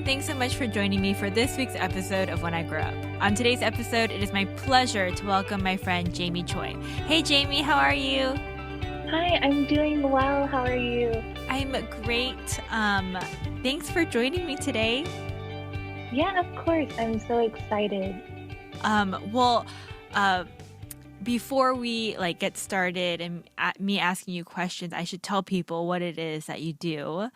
thanks so much for joining me for this week's episode of When I Grow Up. On today's episode, it is my pleasure to welcome my friend Jamie Choi. Hey Jamie, how are you? Hi, I'm doing well. How are you? I'm great. Thanks for joining me today. Yeah, of course. I'm so excited. Well, before we get started and me asking you questions, I should tell people what it is that you do.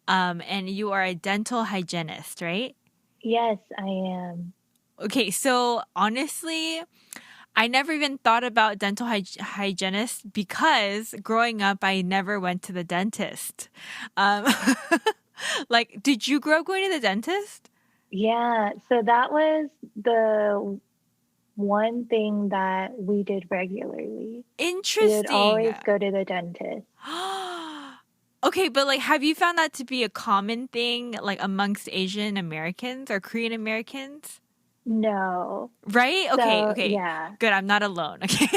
And you are a dental hygienist, right? Yes, I am. Okay, so honestly, I never even thought about dental hygienist because growing up, I never went to the dentist. Um, did you grow up going to the dentist? Yeah, so that was the one thing that we did regularly. We would Interesting. always go to the dentist. Okay, but have you found that to be a common thing amongst Asian Americans or Korean Americans? No. Right? Okay, So, okay. yeah. Good, I'm not alone. Okay.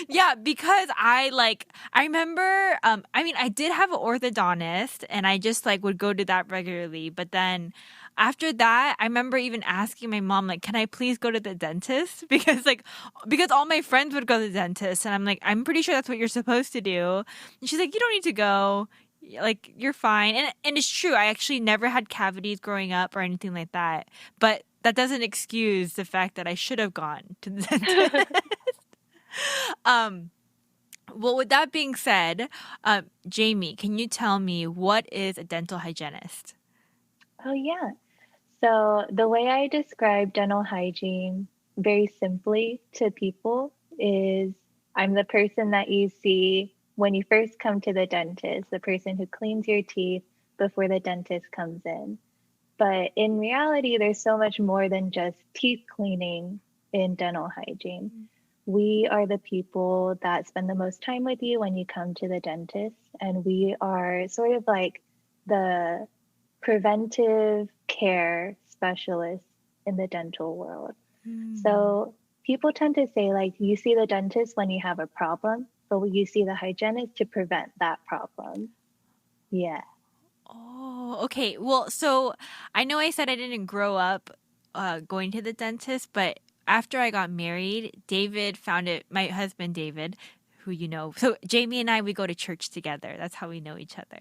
Yeah, because I remember I did have an orthodontist and I just would go to that regularly, but then after that, I remember even asking my mom can I please go to the dentist? Because all my friends would go to the dentist and I'm like, I'm pretty sure that's what you're supposed to do. And she's like, you don't need to go. You're fine. And it's true. I actually never had cavities growing up or anything like that. But that doesn't excuse the fact that I should have gone to the dentist. Well, with that being said, Jamie, can you tell me what is a dental hygienist? Oh, yeah. So, the way I describe dental hygiene very simply to people is I'm the person that you see when you first come to the dentist, the person who cleans your teeth before the dentist comes in. But in reality, there's so much more than just teeth cleaning in dental hygiene. We are the people that spend the most time with you when you come to the dentist, and we are sort of like the preventive care specialists in the dental world. So people tend to say, you see the dentist when you have a problem, but you see the hygienist to prevent that problem. Yeah. Oh, okay. Well, so I know I said I didn't grow up going to the dentist, but after I got married, David found it, my husband David, who you know. So Jamie and I, we go to church together. That's how we know each other.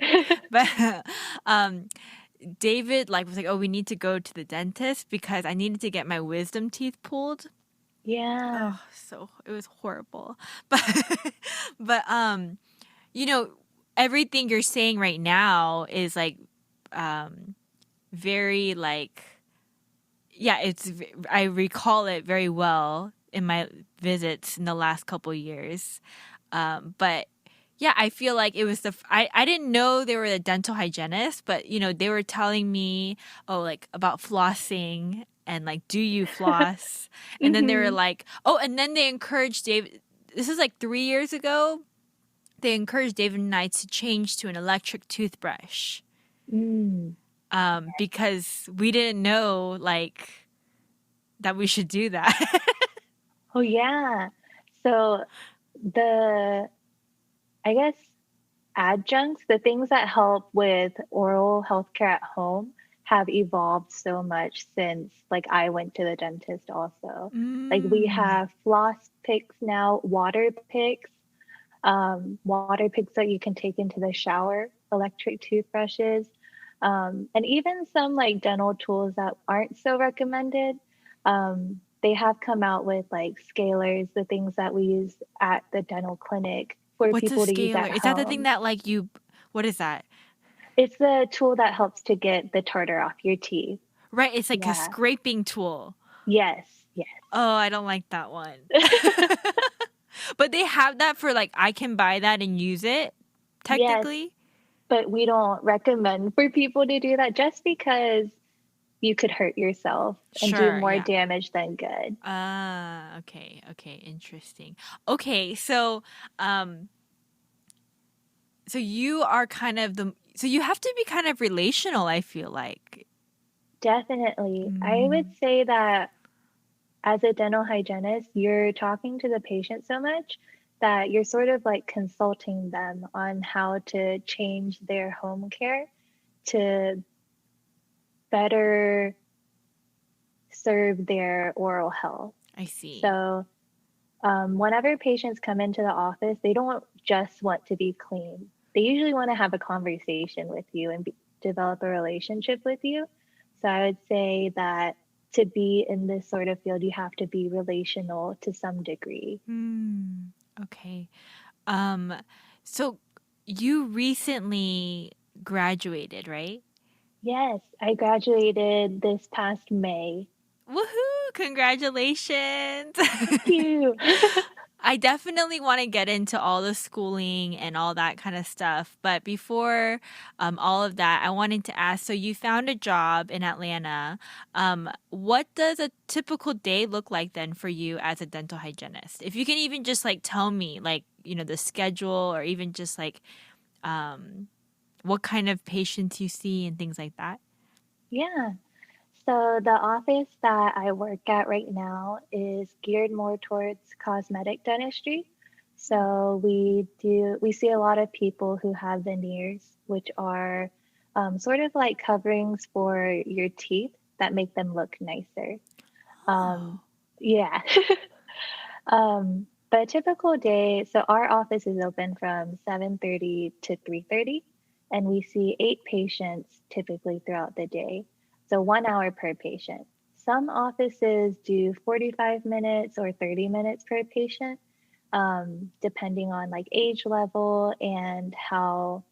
But um David was like, "Oh, we need to go to the dentist because I needed to get my wisdom teeth pulled." Yeah. Oh, so it was horrible. But but you know, everything you're saying right now is um very yeah, I recall it very well in my visits in the last couple years. But yeah, I feel like it was I didn't know they were a dental hygienist, but they were telling me, oh, about flossing and do you floss? And then they were Hmm. like, oh, and then they encouraged David. This is 3 years ago. They encouraged David and I to change to an electric toothbrush. Mm. Because we didn't know that we should do that. Oh, yeah. So the, I guess, adjuncts, the things that help with oral healthcare at home have evolved so much since I went to the dentist also. We Mm. have floss picks now, water picks that you can take into the shower, electric toothbrushes, and even some dental tools that aren't so recommended. They have come out with scalers, the things that we use at the dental clinic for What's a people to use scaler? at Is that the thing home. that what is that? It's the tool that helps to get the tartar off your teeth. Right, it's like a Yeah. scraping tool. Yes. Yes. Oh, I don't like that one. But they have that for I can buy that and use it, Yes. technically. But we don't recommend for people to do that just because you could hurt yourself and do Sure, more yeah. damage than good. Ah, okay, okay, interesting. Okay, um, so you are kind of so you have to be kind of relational, I feel like. Definitely. I would Mm. say that as a dental hygienist, you're talking to the patient so much that you're sort of consulting them on how to change their home care to better serve their oral health. I see. So, whenever patients come into the office, they don't just want to be clean. They usually want to have a conversation with you and develop a relationship with you. So, I would say that to be in this sort of field, you have to be relational to some degree. Hmm. Okay. Um, so you recently graduated, right? Yes, I graduated this past May. Woohoo! Congratulations. Thank you. I definitely want to get into all the schooling and all that kind of stuff. But before all of that, I wanted to ask, so you found a job in Atlanta. What does a typical day look like then for you as a dental hygienist? If you can even just like tell me, like, the schedule or even just like um, what kind of patients you see and things like that. Yeah. So the office that I work at right now is geared more towards cosmetic dentistry. So we see a lot of people who have veneers, which are sort of like coverings for your teeth that make them look nicer. Um, Oh. yeah. But a typical day, so our office is open from 7:30 to 3:30, and we see 8 patients typically throughout the day. So 1 hour per patient. Some offices do 45 minutes or 30 minutes per patient, depending on like age level and how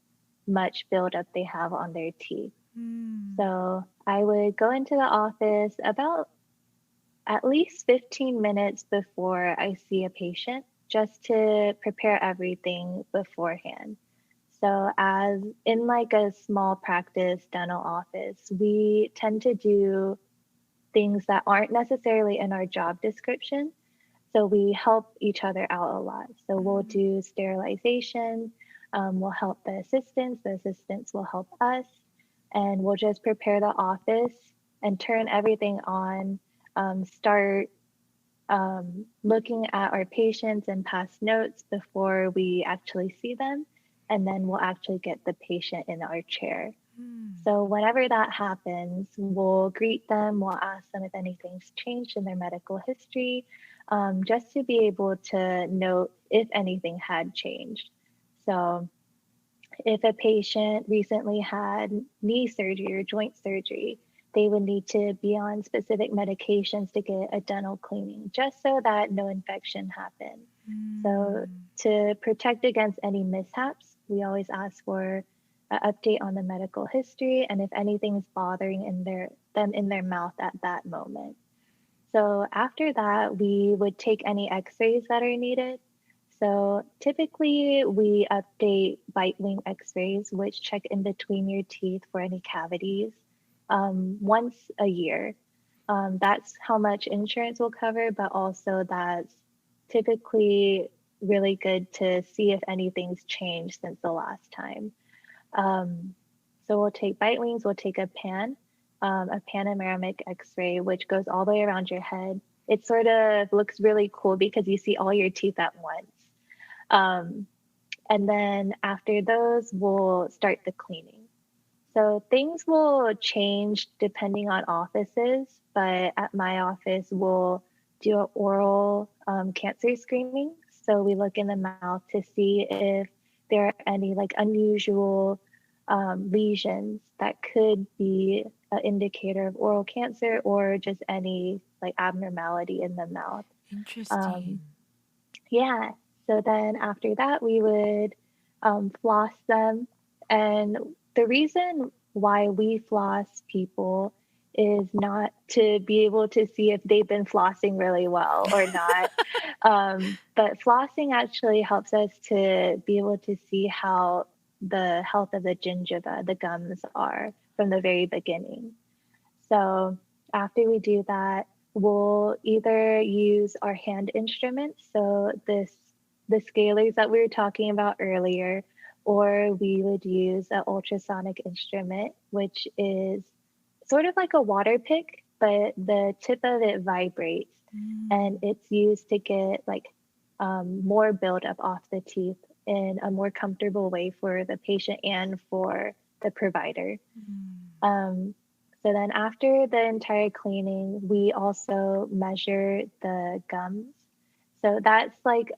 much buildup they have on their teeth. Hmm. So I would go into the office about at least 15 minutes before I see a patient just to prepare everything beforehand. So, as in like a small practice dental office, we tend to do things that aren't necessarily in our job description. So, we help each other out a lot. So, we'll Hmm. do sterilization, we'll help the assistants will help us, and we'll just prepare the office and turn everything on, start looking at our patients and past notes before we actually see them, and then we'll actually get the patient in our chair. Hmm. So, whenever that happens, we'll greet them, we'll ask them if anything's changed in their medical history, just to be able to note if anything had changed. So, if a patient recently had knee surgery or joint surgery, they would need to be on specific medications to get a dental cleaning just so that no infection happened. So, Hmm. to protect against any mishaps, we always ask for an update on the medical history and if anything's bothering them in their mouth at that moment. So after that, we would take any x-rays that are needed. So typically we update bite wing x-rays, which check in between your teeth for any cavities, once a year. That's how much insurance will cover, but also that's typically really good to see if anything's changed since the last time. Um, so we'll take bite wings, we'll take a panoramic x-ray, which goes all the way around your head. It sort of looks really cool because you see all your teeth at once. Um, and then after those, we'll start the cleaning. So things will change depending on offices, but at my office, we'll do an oral cancer screening. So we look in the mouth to see if there are any like unusual lesions that could be an indicator of oral cancer or just any like abnormality in the mouth. Um, Interesting. yeah. So then after that, we would floss them. And the reason why we floss people is not to be able to see if they've been flossing really well or not. But flossing actually helps us to be able to see how the health of the gingiva, the gums, are from the very beginning. So after we do that, we'll either use our hand instruments, so the scalers that we were talking about earlier, or we would use an ultrasonic instrument, which is sort of like a water pick, but the tip of it vibrates, and Mm. it's used to get like more buildup off the teeth in a more comfortable way for the patient and for the provider. Mm. Um, So then after the entire cleaning, we also measure the gums. So that's like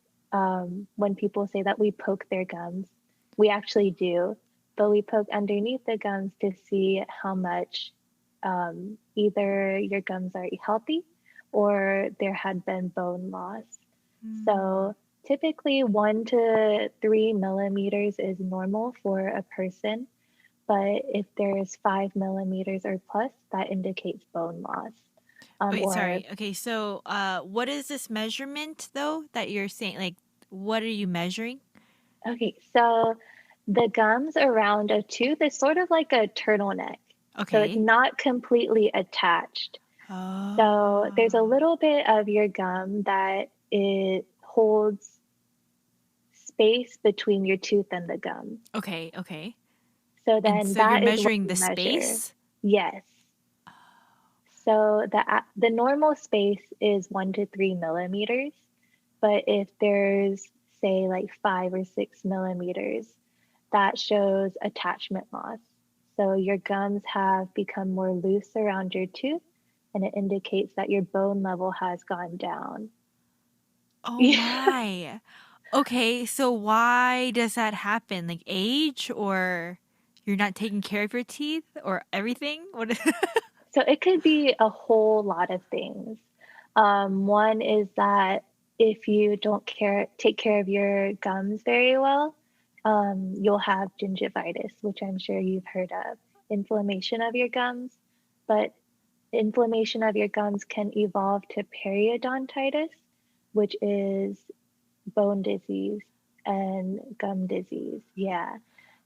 when people say that we poke their gums, we actually do, but we poke underneath the gums to see how much either your gums are healthy or there had been bone loss. Mm. So typically 1 to 3 millimeters is normal for a person, but if there's 5 millimeters or plus, that indicates bone loss. Wait, Or sorry. Okay, so what is this measurement though that you're saying? Like, what are you measuring? okay, so the gums around a tooth is sort of like a turtleneck. So it's Okay. not completely attached. So there's a Oh. little bit of your gum that it holds space between your tooth and the gum. Okay, okay. So And then so you're that is what measuring we the measure. space? Yes. So the normal space is 1 to 3 millimeters, but if there's say like 5 or 6 millimeters, that shows attachment loss. So your gums have become more loose around your tooth, and it indicates that your bone level has gone down. Oh my. Okay, so why does that happen? Like age or you're not taking care of your teeth or everything? What is So it could be a whole lot of things. One is that if you don't take care of your gums very well, you'll have gingivitis, which I'm sure you've heard of, inflammation of your gums. But inflammation of your gums can evolve to periodontitis, which is bone disease and gum disease. Yeah.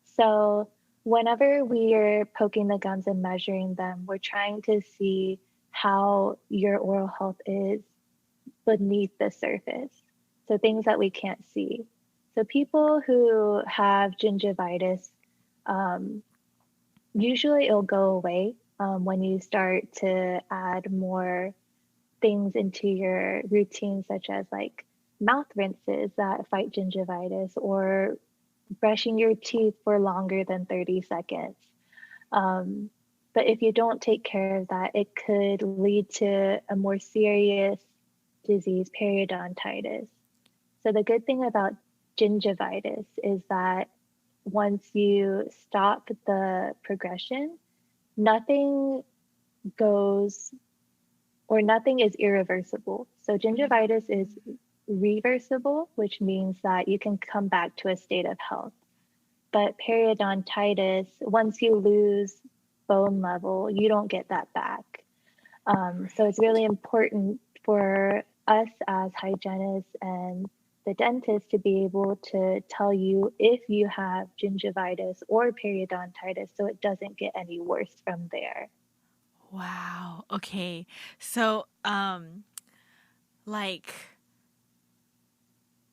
So whenever we are poking the gums and measuring them, we're trying to see how your oral health is beneath the surface. So things that we can't see. So people who have gingivitis, um, usually it'll go away when you start to add more things into your routine, such as like mouth rinses that fight gingivitis or brushing your teeth for longer than 30 seconds. Um, but if you don't take care of that, it could lead to a more serious disease, periodontitis. So the good thing about gingivitis is that once you stop the progression, nothing goes or nothing is irreversible. So gingivitis is reversible, which means that you can come back to a state of health. But periodontitis, once you lose bone level, you don't get that back. So it's Right. really important for us as hygienists and the dentist to be able to tell you if you have gingivitis or periodontitis so it doesn't get any worse from there. Wow. Okay. So, like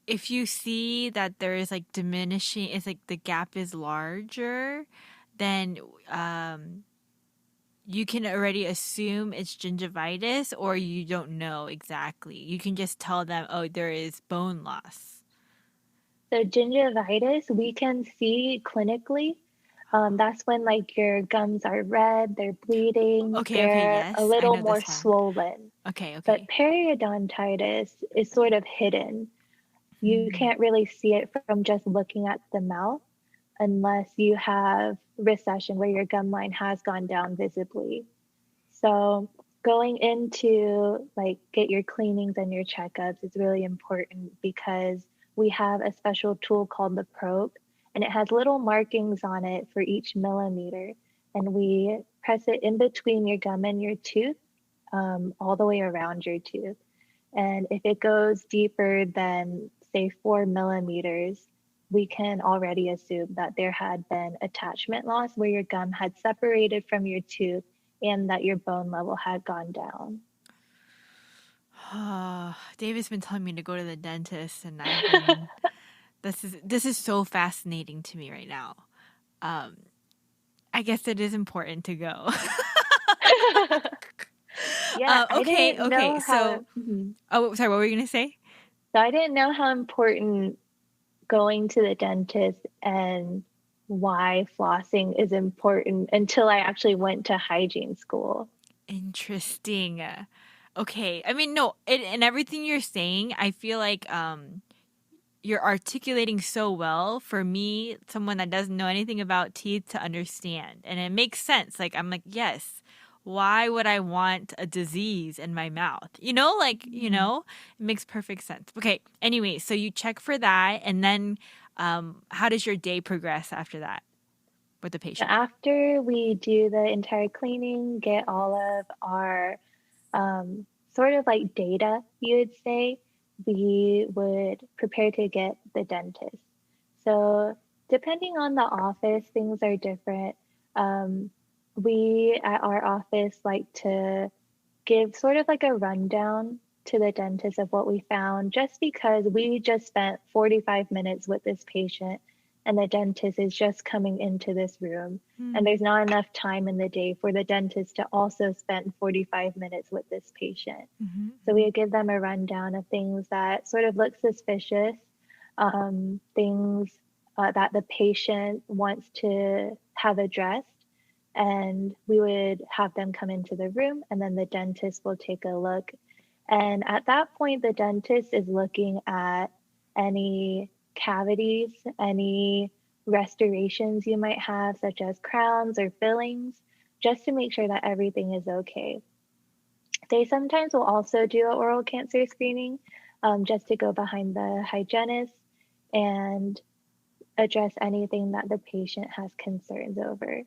if you see that there is like diminishing, it's like the gap is larger, then um you can already assume it's gingivitis or you don't know exactly. You can just tell them, "Oh, there is bone loss." So gingivitis, we can see clinically. That's when like your gums are red, they're bleeding, Okay, okay, they're a yes. I little know more this one. swollen. Okay, But okay. periodontitis is sort of hidden. You Hmm. can't really see it from just looking at the mouth unless you have recession where your gum line has gone down visibly. So going into like get your cleanings and your checkups is really important because we have a special tool called the probe and it has little markings on it for each millimeter. And we press it in between your gum and your tooth, all the way around your tooth. And if it goes deeper than, say, 4 millimeters, we can already assume that there had been attachment loss where your gum had separated from your tooth and that your bone level had gone down. David's been telling me to go to the dentist and I've been this is so fascinating to me right now. Um I guess it is important to go. Yeah, I Okay, didn't okay. know how. So, Mhm. oh, sorry, what were you gonna say? So I didn't know how important going to the dentist and why flossing is important until I actually went to hygiene school. Interesting. Okay. I mean, no, and everything you're saying, I feel like you're articulating so well for me, someone that doesn't know anything about teeth, to understand. And it makes sense. Like, I'm like, yes, why would I want a disease in my mouth? Mm. It makes perfect sense. Okay. Anyway, so you check for that. And then how does your day progress after that with the So patient? after we do the entire cleaning, get all of our sort of like data, you would say, we would prepare to get the dentist. So, depending on the office, things are different. Um, we at our office like to give sort of like a rundown to the dentist of what we found, just because we just spent 45 minutes with this patient and the dentist is just coming into this room. And Hmm. there's not enough time in the day for the dentist to also spend 45 minutes with this patient. Mm-hmm, So mm-hmm. we would give them a rundown of things that sort of look suspicious, things that the patient wants to have addressed. And we would have them come into the room, and then the dentist will take a look. And at that point, the dentist is looking at any cavities, any restorations you might have, such as crowns or fillings, just to make sure that everything is okay. They sometimes will also do an oral cancer screening, just to go behind the hygienist and address anything that the patient has concerns over.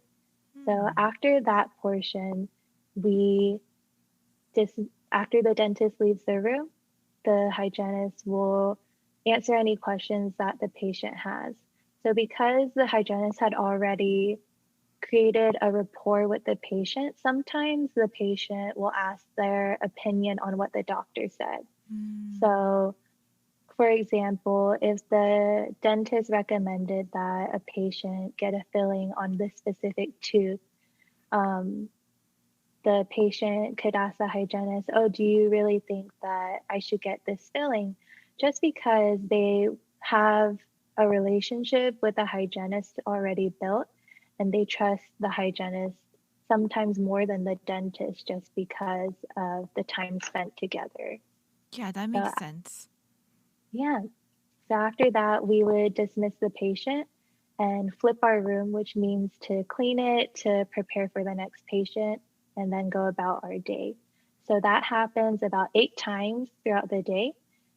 So Hmm. after that portion, we just after the dentist leaves the room, the hygienist will answer any questions that the patient has. So because the hygienist had already created a rapport with the patient, sometimes the patient will ask their opinion on what the doctor said. Hmm. So, for example, if the dentist recommended that a patient get a filling on this specific tooth, um, the patient could ask the hygienist, "Oh, do you really think that I should get this filling?" Just because they have a relationship with the hygienist already built and they trust the hygienist sometimes more than the dentist just because of the time spent together. Yeah, that So, makes sense. yeah. So after that, we would dismiss the patient and flip our room, which means to clean it, to prepare for the next patient, and then go about our day. So that happens about 8 times throughout the day.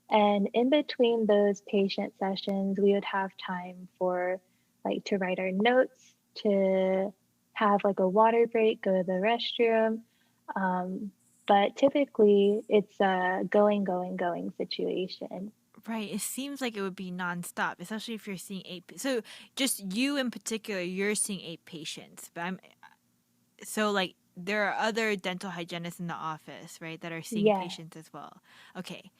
And in between those patient sessions, we would have time for like to write our notes, to have like a water break, go to the restroom. Um, but typically, it's a going, going, going situation. Right. It seems like it would be nonstop, especially if you're seeing eight. So just you in particular, you're seeing eight patients. But I'm so like there are other dental hygienists in the office, right, that are seeing Yeah. patients as well. Okay.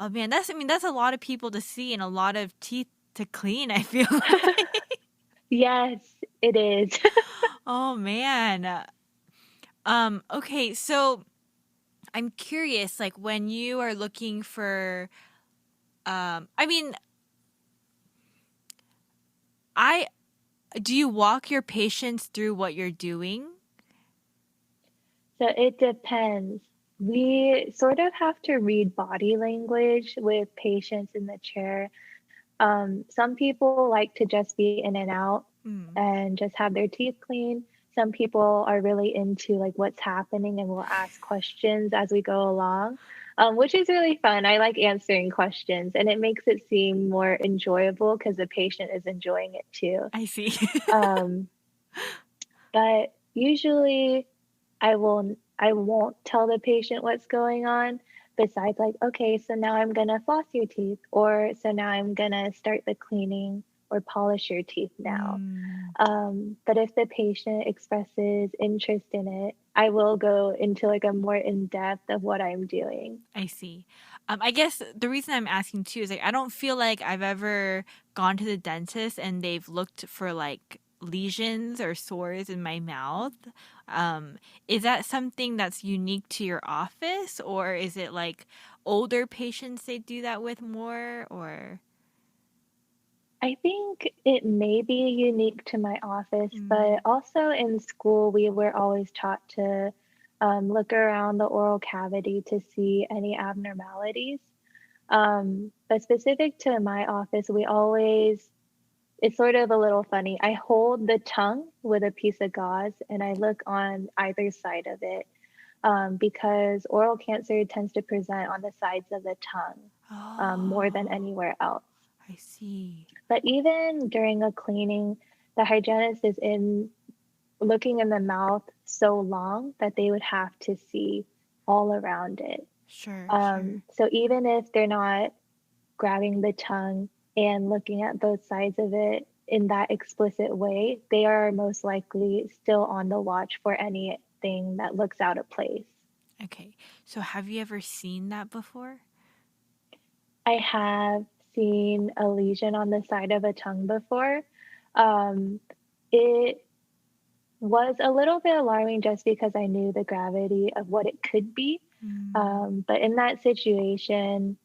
Oh man, that's a lot of people to see and a lot of teeth to clean, I feel like. Yes, it is. Oh man. Okay, so I'm curious, like when you are looking for I mean, I do you walk your patients through what you're doing? So it depends. We sort of have to read body language with patients in the chair. Some people like to just be in and out Mm, and just have their teeth clean. Some people are really into like what's happening and will ask questions as we go along, which is really fun. I like answering questions and it makes it seem more enjoyable because the patient is enjoying it too. I see. Um, but usually I won't tell the patient what's going on besides like, okay, so now I'm gonna floss your teeth, or so now I'm gonna start the cleaning or polish your teeth now. Mm, But if the patient expresses interest in it, I will go into like a more in depth of what I'm doing. I see. I guess the reason I'm asking too is like I don't feel like I've ever gone to the dentist and they've looked for like lesions or sores in my mouth. Um, is that something that's unique to your office, or is it like older patients they do that with more, or? I think it may be unique to my office, but Mm. also in school, we were always taught to look around the oral cavity to see any abnormalities. But specific to my office, we always, it's sort of a little funny. I hold the tongue with a piece of gauze and I look on either side of it because oral cancer tends to present on the sides of the tongue more than Oh, anywhere else. I see. But even during a cleaning, the hygienist is in looking in the mouth so long that they would have to see all around it. Sure, sure. So even if they're not grabbing the tongue and looking at both sides of it in that explicit way, they are most likely still on the watch for anything that looks out of place. Okay. So have you ever seen that before? I have seen a lesion on the side of a tongue before. Um, it was a little bit alarming just because I knew the gravity of what it could be. Mm. But in that situation,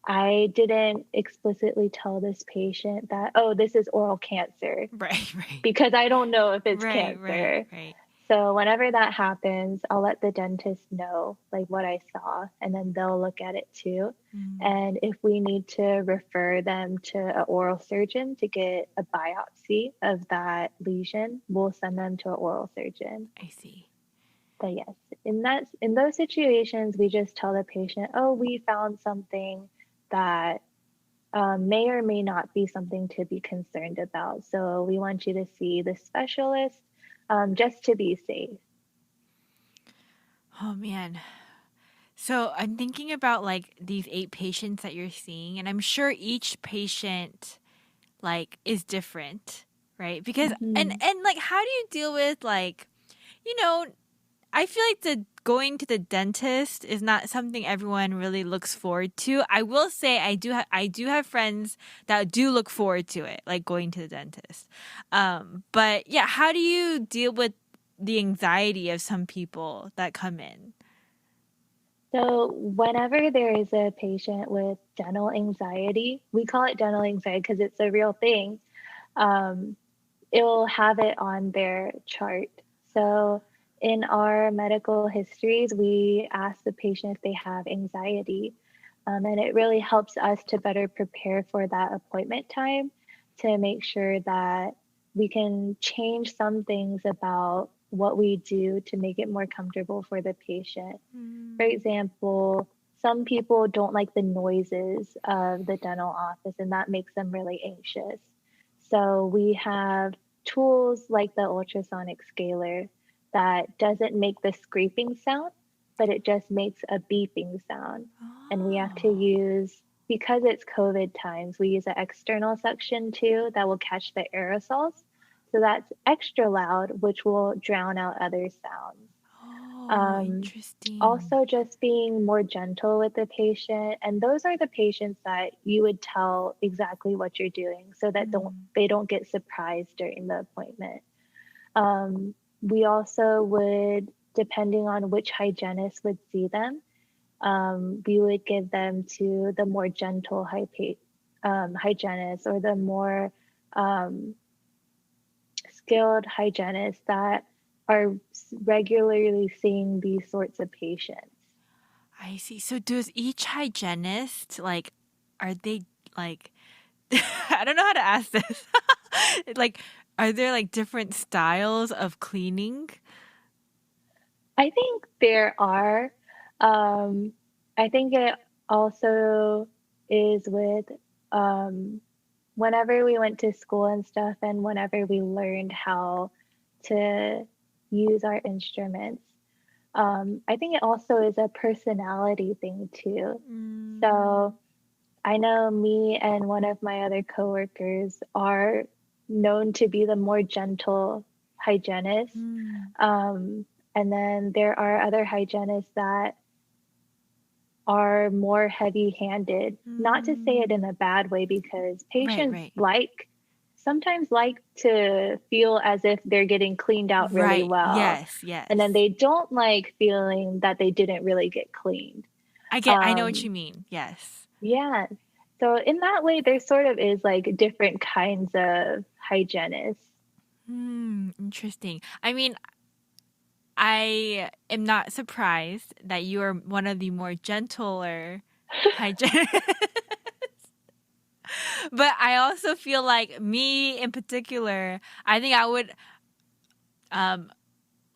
I didn't explicitly tell this patient that, oh, this is oral cancer, Right, right. because I don't know if it's Right, right, cancer. right. So whenever that happens, I'll let the dentist know like what I saw and then they'll look at it too. Mm, And if we need to refer them to an oral surgeon to get a biopsy of that lesion, we'll send them to an oral surgeon. I see. But yes, in those situations, we just tell the patient, "Oh, we found something that may or may not be something to be concerned about. So we want you to see the specialist just to be safe." Oh man. So I'm thinking about like these 8 patients that you're seeing, and I'm sure each patient like is different, right? Because Hmm. and like how do you deal with like, you know, I feel like the going to the dentist is not something everyone really looks forward to. I will say I do have friends that do look forward to it, like going to the dentist. But yeah, how do you deal with the anxiety of some people that come in? So whenever there is a patient with dental anxiety, we call it dental anxiety because it's a real thing. Um, it will have it on their chart. So in our medical histories, we ask the patient if they have anxiety. And it really helps us to better prepare for that appointment time to make sure that we can change some things about what we do to make it more comfortable for the patient. For Mm, example, some people don't like the noises of the dental office, and that makes them really anxious. So we have tools like the ultrasonic scaler that doesn't make the scraping sound, but it just makes a beeping sound. And we have to oh, use, because it's COVID times, we use an external suction too that will catch the aerosols. So that's extra loud, which will drown out other sounds. oh, Um, interesting. Also, just being more gentle with the patient, and those are the patients that you would tell exactly what you're doing, so that Mm, they don't get surprised during the appointment. We also would, depending on which hygienist would see them, we would give them to the more gentle hygienist or the more um, skilled hygienists that are regularly seeing these sorts of patients. I see. So does each hygienist like are they like I don't know how to ask this. Like are there like different styles of cleaning? I think there are. Um, I think it also is with um, whenever we went to school and stuff, and whenever we learned how to use our instruments. I think it also is a personality thing too. Mm, So I know me and one of my other coworkers are known to be the more gentle hygienists. mm, Um, and then there are other hygienists that are more heavy handed. Not to say it mm. in a bad way, because Right, patients right. sometimes like to feel as if they're getting cleaned out really Right. well. Yes, And then yes. they don't like feeling that they didn't really get cleaned. I know what Um, you mean. Yes. yeah. So in that way, there sort of is like different kinds of hygienists. Interesting. I mean, I am not surprised that you are one of the more gentler hygienists. But I also feel like me in particular, I think I would um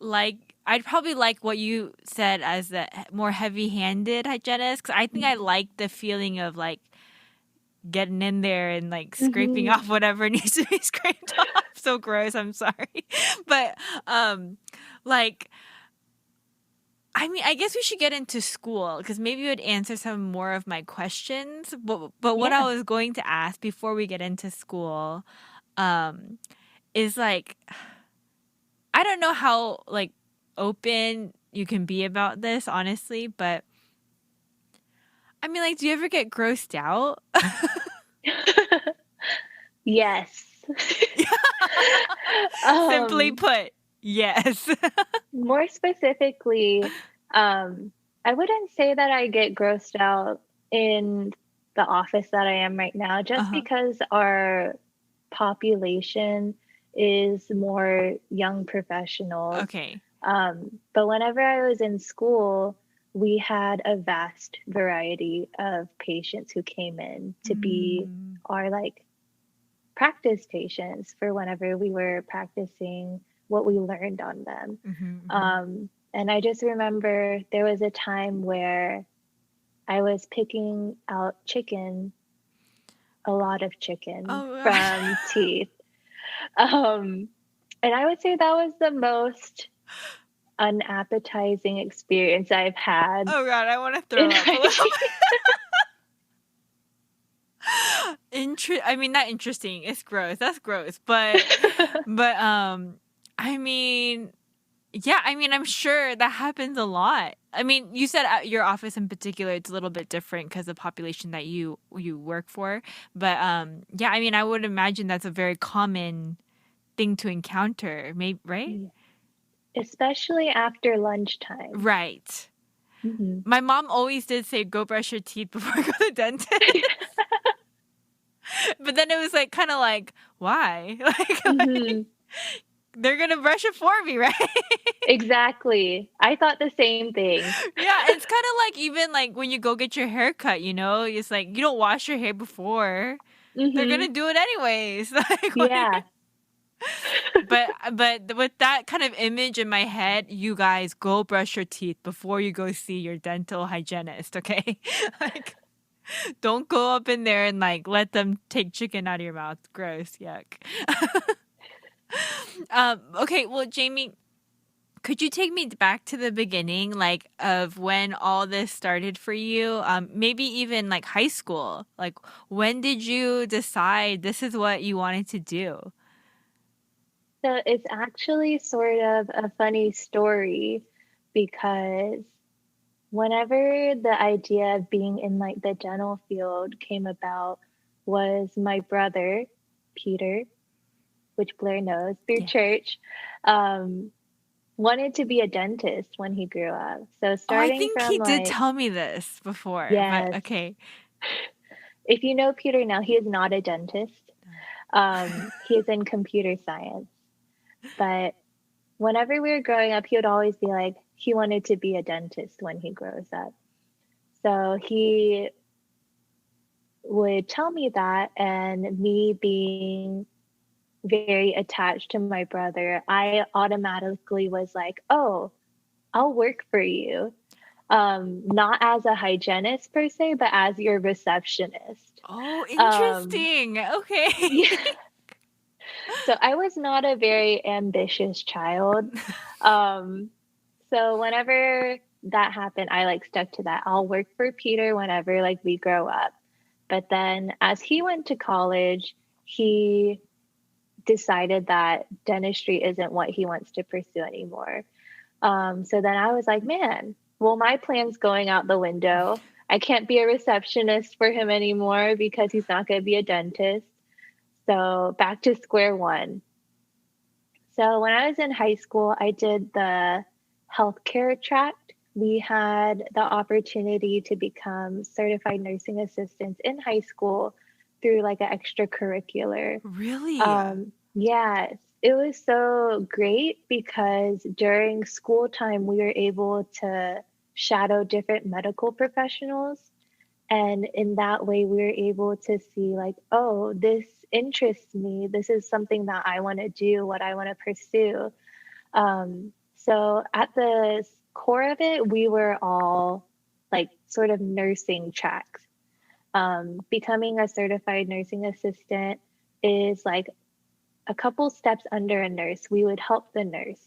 like I'd probably like what you said as the more heavy-handed hygienist because I think I like the feeling of like getting in there and like scraping Mm-hmm. off whatever needs to be scraped off. So gross, I'm sorry. But like I mean, I guess we should get into school because maybe it would answer some more of my questions. But what I Yeah. was going to ask before we get into school um is like I don't know how like open you can be about this honestly, but I mean like do you ever get grossed out? Yes. Simply um, put, yes. More specifically, I wouldn't say that I get grossed out in the office that I am right now, just Uh-huh. because our population is more young professionals. Okay. But whenever I was in school, we had a vast variety of patients who came in to be Mm, our like practice patients for whenever we were practicing what we learned on them. mhm, mhm. And I just remember there was a time where I was picking out chicken, a lot of chicken Oh god. from teeth. Um, and I would say that was the most unappetizing experience I've had Oh god, I want to in throw up a little hygiene. I mean, not interesting. It's gross. That's gross. But I mean, yeah, I mean, I'm sure that happens a lot. I mean, you said at your office in particular, it's a little bit different because of the population that you work for. But yeah, I mean, I would imagine that's a very common thing to encounter. Maybe right? Especially after lunchtime. Right. Hmm. My mom always did say, "Go brush your teeth before you go to the dentist." But then it was like kind of like, why? Like Hmm. they're gonna brush it for me, right? Exactly. I thought the same thing. Yeah, it's kind of like even like when you go get your hair cut, you know, it's like you don't wash your hair before. They're gonna Hmm. do it anyways. Like, Yeah. but with that kind of image in my head, you guys go brush your teeth before you go see your dental hygienist, okay? Like, don't go up in there and like let them take chicken out of your mouth. Gross, yuck. Okay, well, Jamie, could you take me back to the beginning, like of when all this started for you? Maybe even like high school. Like, when did you decide this is what you wanted to do? So it's actually sort of a funny story because whenever the idea of being in like the dental field came about was my brother, Peter, which Blair knows through Yeah. church, um, wanted to be a dentist when he grew up. So Oh, I starting think from he did like, tell me this before, but yes, okay. if you know Peter now, he is not a dentist. He is in computer science. But whenever we were growing up, he would always be like, he wanted to be a dentist when he grows up. So he would tell me that, and me being very attached to my brother, I automatically was like, oh, I'll work for you. Not as a hygienist per se, but as your receptionist. Oh, Um, interesting. Okay. yeah. So I was not a very ambitious child. Um, so whenever that happened, I like stuck to that. I'll work for Peter whenever like we grow up. But then as he went to college, he decided that dentistry isn't what he wants to pursue anymore. So then I was like, man, well, my plan's going out the window. I can't be a receptionist for him anymore because he's not going to be a dentist. So back to square one. So when I was in high school, I did the healthcare track, we had the opportunity to become certified nursing assistants in high school through like an extracurricular. Really? Yes, it was so great because during school time, we were able to shadow different medical professionals. And in that way, we were able to see, like, oh, this interests me. This is something that I want to do, what I want to pursue. So at the core of it, we were all like sort of nursing tracks. Becoming a certified nursing assistant is like a couple steps under a nurse. We would help the nurse.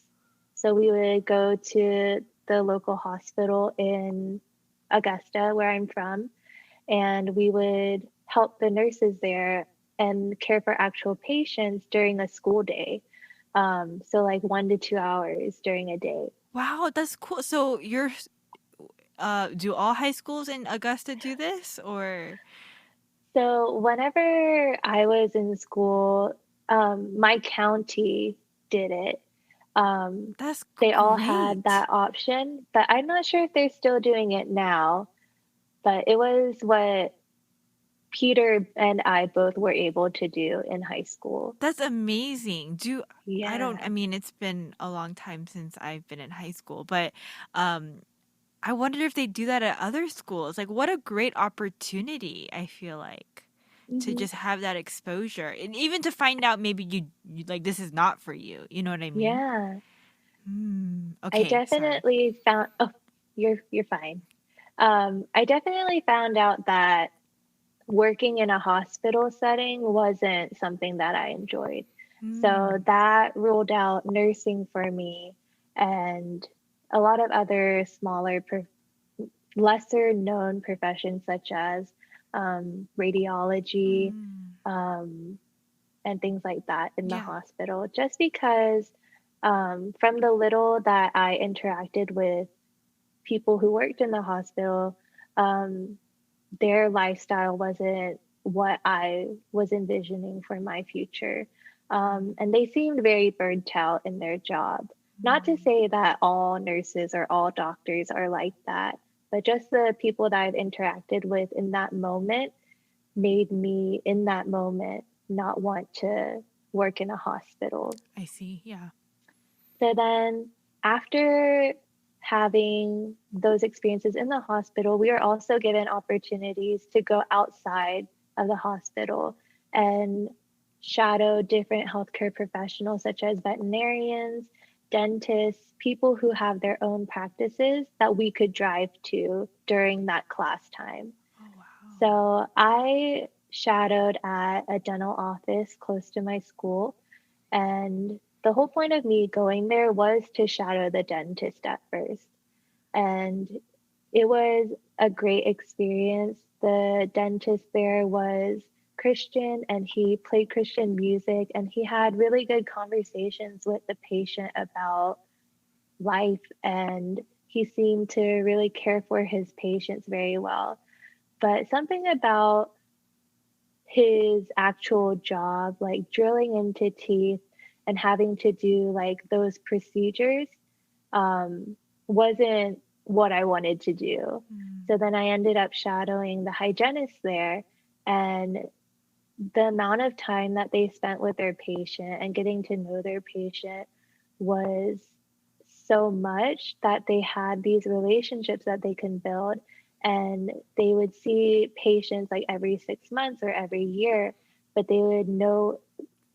So we would go to the local hospital in Augusta, where I'm from, and we would help the nurses there and care for actual patients during a school day. So like 1 to 2 hours during a day. Wow, that's cool. So do all high schools in Augusta do this or So whenever I was in school, my county did it. Um, that's they all had great. that option, but I'm not sure if they're still doing it now. But it was what Peter and I both were able to do in high school. That's amazing. I don't, Yeah. I mean, it's been a long time since I've been in high school, but um, I wonder if they do that at other schools. Like, what a great opportunity, I feel like, to Hmm. just have that exposure. And even to find out maybe you like, this is not for you. You know what I mean? Yeah. I Okay, sorry. definitely found, oh, you're fine. I definitely found out that working in a hospital setting wasn't something that I enjoyed. So Mm, that ruled out nursing for me and a lot of other lesser known professions such as radiology mm, um, and things like that in the yeah. hospital, just because from the little that I interacted with people who worked in the hospital, um, their lifestyle wasn't what I was envisioning for my future. And they seemed very burnt out in their job. Not to Mm, say that all nurses or all doctors are like that, but just the people that I've interacted with in that moment made me, in that moment, not want to work in a hospital. I see. Yeah. So then, after having those experiences in the hospital, we are also given opportunities to go outside of the hospital and shadow different healthcare professionals, such as veterinarians, dentists, people who have their own practices that we could drive to during that class time. Oh, wow. So I shadowed at a dental office close to my school, and the whole point of me going there was to shadow the dentist at first. And it was a great experience. The dentist there was Christian and he played Christian music and he had really good conversations with the patient about life, and he seemed to really care for his patients very well. But something about his actual job, like drilling into teeth and having to do like those procedures, wasn't what I wanted to do. Mm, So then I ended up shadowing the hygienist there, and the amount of time that they spent with their patient and getting to know their patient was so much that they had these relationships that they can build, and they would see patients like every 6 months or every year, but they would know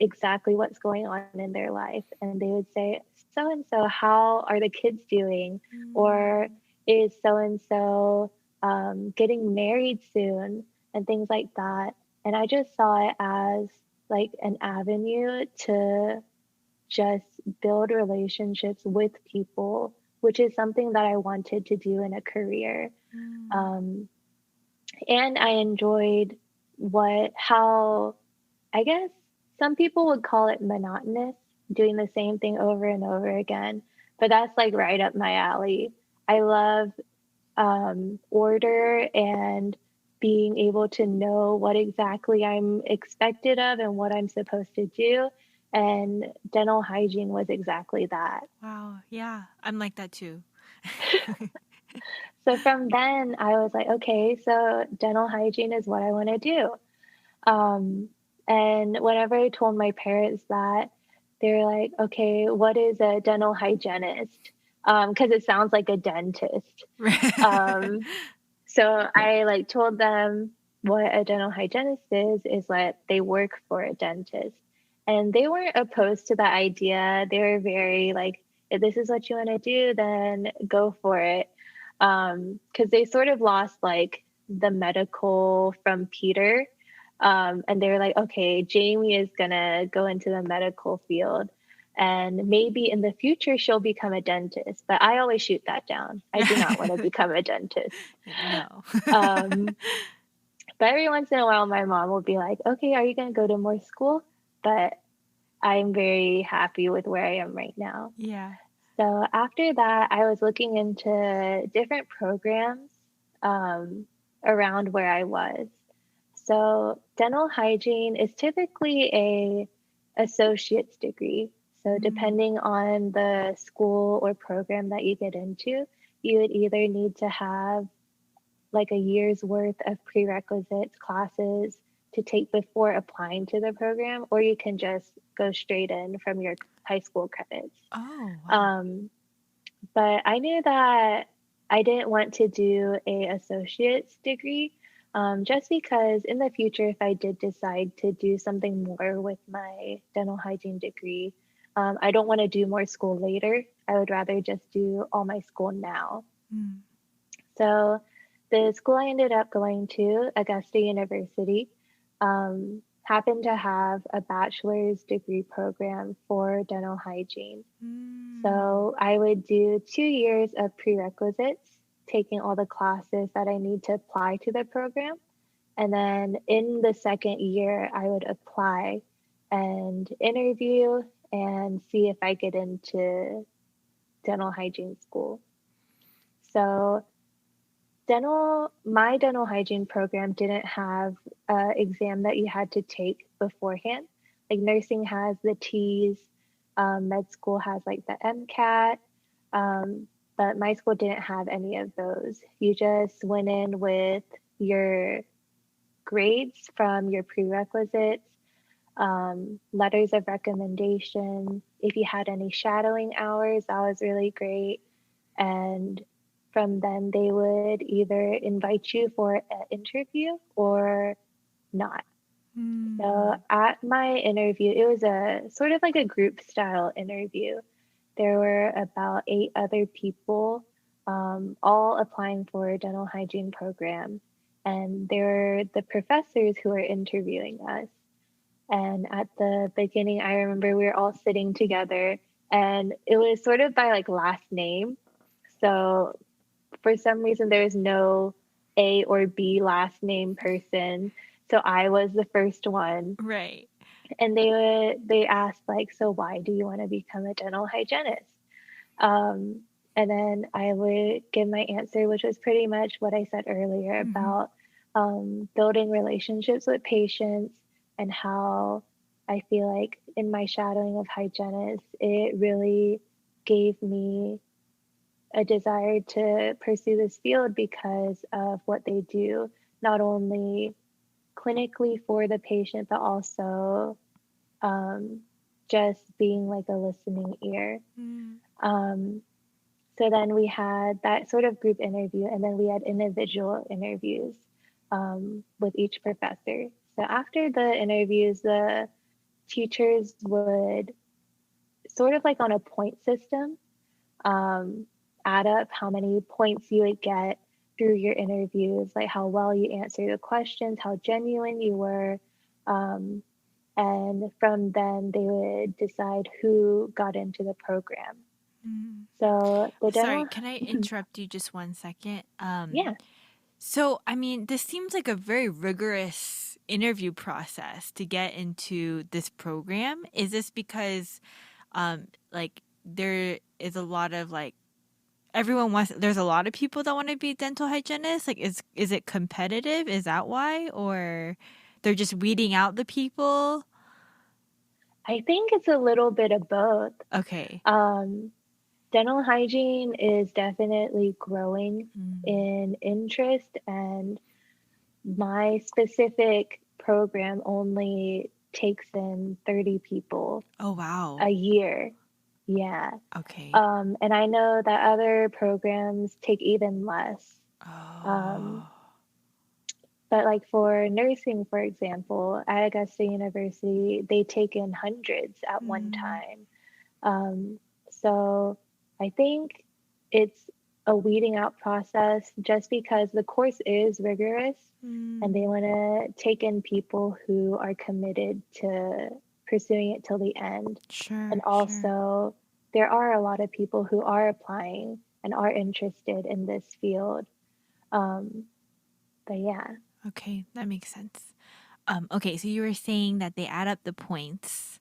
exactly what's going on in their life, and they would say, so and so, how are the kids doing, or mm, is so and so getting married soon, and things like that. And I just saw it as like an avenue to just build relationships with people, which is something that I wanted to do in a career. mm. Um, and I enjoyed how, I guess some people would call it monotonous, doing the same thing over and over again, but that's like right up my alley. I love order and being able to know what exactly I'm expected of and what I'm supposed to do. And dental hygiene was exactly that. Wow. Yeah. I'm like that too. So from then, I was like, okay, so dental hygiene is what I want to do. Um, and whenever I told my parents that, they're like, okay, what is a dental hygienist? Because it sounds like a dentist. Um, so I like told them what a dental hygienist is that they work for a dentist. And they weren't opposed to the idea. They were very like, if this is what you want to do, then go for it. Because they sort of lost like the medical from Peter. And they were like, okay, Jamie is gonna go into the medical field. And maybe in the future she'll become a dentist. But I always shoot that down. I do not want to become a dentist. No. Um, but every once in a while, my mom will be like, okay, are you going to go to more school? But I'm very happy with where I am right now. Yeah. So after that, I was looking into different programs um, around where I was. So dental hygiene is typically a associate's degree. So Mm. depending on the school or program that you get into, you would either need to have like a year's worth of prerequisites classes to take before applying to the program, or you can just go straight in from your high school credits. Oh, wow. Um, but I knew that I didn't want to do a associate's degree just because in the future, if I did decide to do something more with my dental hygiene degree, I don't want to do more school later. I would rather just do all my school now. Mm. So the school I ended up going to, Augusta University, happened to have a bachelor's degree program for dental hygiene. Mm. So I would do 2 years of prerequisites, taking all the classes that I need to apply to the program. And then in the second year, I would apply and interview and see if I get into dental hygiene school. So my dental hygiene program didn't have an exam that you had to take beforehand. Like nursing has the T's, med school has like the MCAT, but my school didn't have any of those. You just went in with your grades from your prerequisites, letters of recommendation. If you had any shadowing hours, that was really great. And from then, they would either invite you for an interview or not. So Mm. at my interview, it was a sort of like a group style interview. There were about 8 other people, all applying for a dental hygiene program. And they were the professors who were interviewing us. And at the beginning, I remember we were all sitting together and it was sort of by like last name. So for some reason, there was no A or B last name person. So I was the first one. Right. And they asked like, so why do you want to become a dental hygienist? And then I would give my answer, which was pretty much what I said earlier Mm-hmm. about building relationships with patients and how I feel like in my shadowing of hygienists, it really gave me a desire to pursue this field because of what they do, not only clinically for the patient, but also um, just being like a listening ear. Mm. Um, so then we had that sort of group interview, and then we had individual interviews with each professor. So after the interviews, the teachers would sort of like on a point system um, add up how many points you would get through your interviews, like how well you answered the questions, how genuine you were. Um, and from then, they would decide who got into the program. Mm. So the Sorry, dental, can I interrupt you just 1 second? yeah, So I mean, this seems like a very rigorous interview process to get into this program. Is this because like there is a lot of like everyone wants there's a lot of people that want to be dental hygienists? Like is it competitive? Is that why? Or they're just weeding out the people? I think it's a little bit of both. Okay. Um, Dental hygiene is definitely growing Mm. in interest, and my specific program only takes in 30 people Oh, wow. a year. Yeah. Okay. And I know that other programs take even less. Um, Oh. but like for nursing, for example, at Augusta University, they take in hundreds at one Mm. time. Um, so I think it's a weeding out process just because the course is rigorous and they Mm. want to take in people who are committed to pursuing it till the end. And Sure, sure. also, there are a lot of people who are applying and are interested in this field. Um, but yeah, Okay, that makes sense. Okay, so you were saying that they add up the points.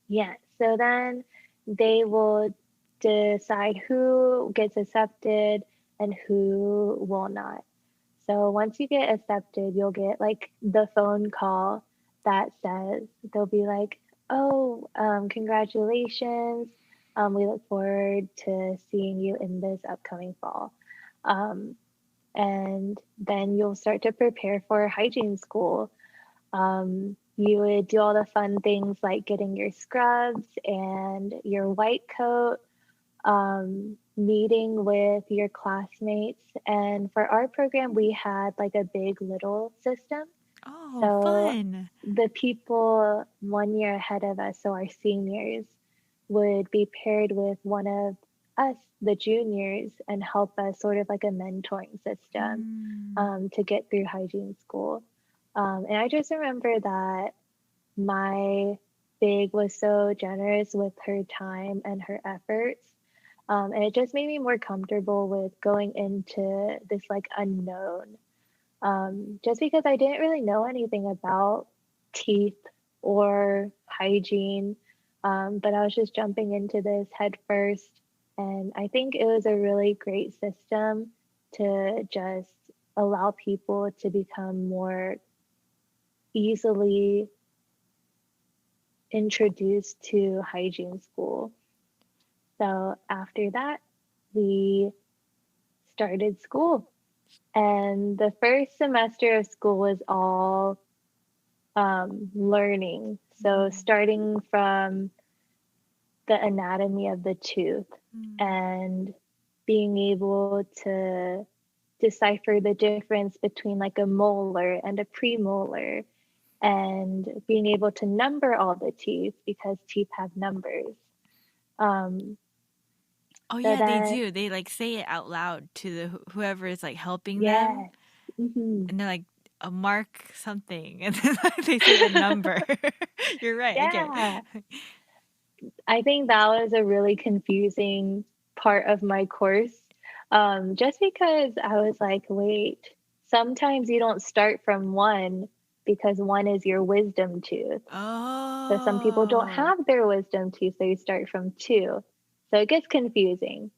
yeah. So then they will decide who gets accepted and who will not. So once you get accepted, you'll get like the phone call that says, they'll be like, oh, congratulations. We look forward to seeing you in this upcoming fall. Um, and then you'll start to prepare for hygiene school. You would do all the fun things like getting your scrubs and your white coat, meeting with your classmates. And for our program, we had like a big little system. Oh, So fun. the people 1 year ahead of us, so our seniors, would be paired with one of us, the juniors, and help us sort of like a mentoring system Mm. to get through hygiene school. And I just remember that my big was so generous with her time and her efforts. And it just made me more comfortable with going into this like unknown. Just because I didn't really know anything about teeth or hygiene, but I was just jumping into this head first. And I think it was a really great system to just allow people to become more easily introduced to hygiene school. So after that, we started school. And the first semester of school was all learning. So Mm. starting from the anatomy of the tooth Mm. and being able to decipher the difference between like a molar and a premolar and being able to number all the teeth because teeth have numbers. Um, Oh so yeah, they then, do. They like say it out loud to the whoever is like helping them, yes. Hmm. and they're like a mark something, and then like, they say the number. You're right. Okay. Yeah. I think that was a really confusing part of my course. Just because I was like, wait, sometimes you don't start from one because one is your wisdom tooth. So some people don't Oh. have their wisdom tooth, so you start from two. So it gets confusing.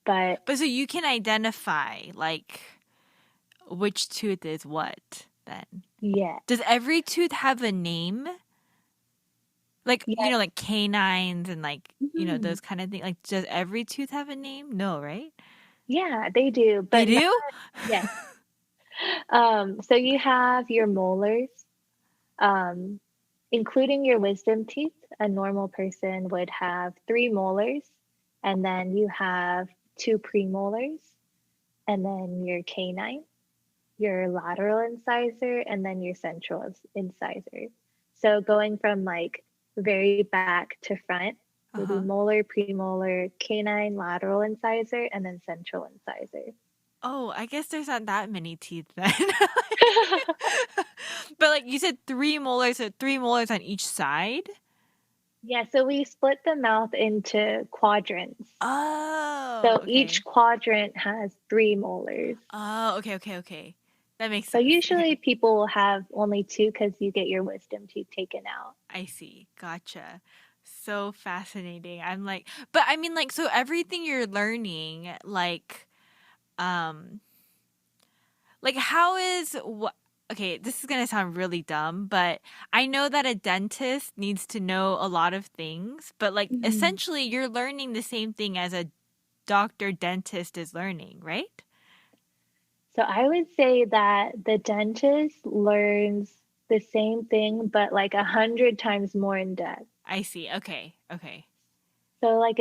But But so you can identify like which tooth is what then. yeah, Does every tooth have a name? Like, yes, like canines and like, mhm, those kind of things. Like, does every tooth have a name? No, right? yeah, they do, They but not do? yes. So you have your molars, um, including your wisdom teeth. A normal person would have three molars, and then you have two premolars, and then your canine, your lateral incisor, and then your central incisor. So going from like very back to front would be Uh-huh. molar, premolar, canine, lateral incisor, and then central incisor. Oh, I guess there's not that many teeth then. But like you said, three molars, so three molars on each side? Yeah, so we split the mouth into quadrants. Oh, So okay. each quadrant has three molars. Oh, okay, okay, okay. That makes So sense. usually Okay. people will have only two because you get your wisdom teeth taken out. I see. Gotcha. So fascinating. I'm like, but I mean, like, so everything you're learning, um, like how is what? okay, this is going to sound really dumb, but I know that a dentist needs to know a lot of things, but like Mhm. essentially you're learning the same thing as a doctor dentist is learning, right? So I would say that the dentist learns the same thing, but like 100 times more in depth. I see. Okay. Okay. So like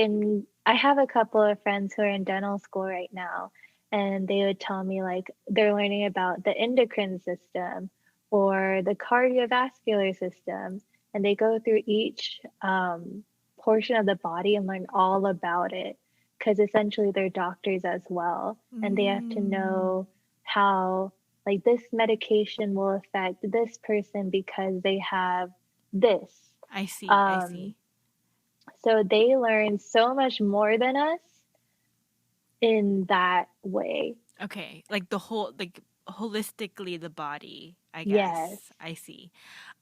I have a couple of friends who are in dental school right now, and they would tell me like they're learning about the endocrine system or the cardiovascular system, and they go through each portion of the body and learn all about it because essentially they're doctors as well, and they have to Mm, know how like this medication will affect this person because they have this. I see. I Um, see. so they learn so much more than us in that way. Okay. Like the whole, like holistically the body, I Yes. guess. I see.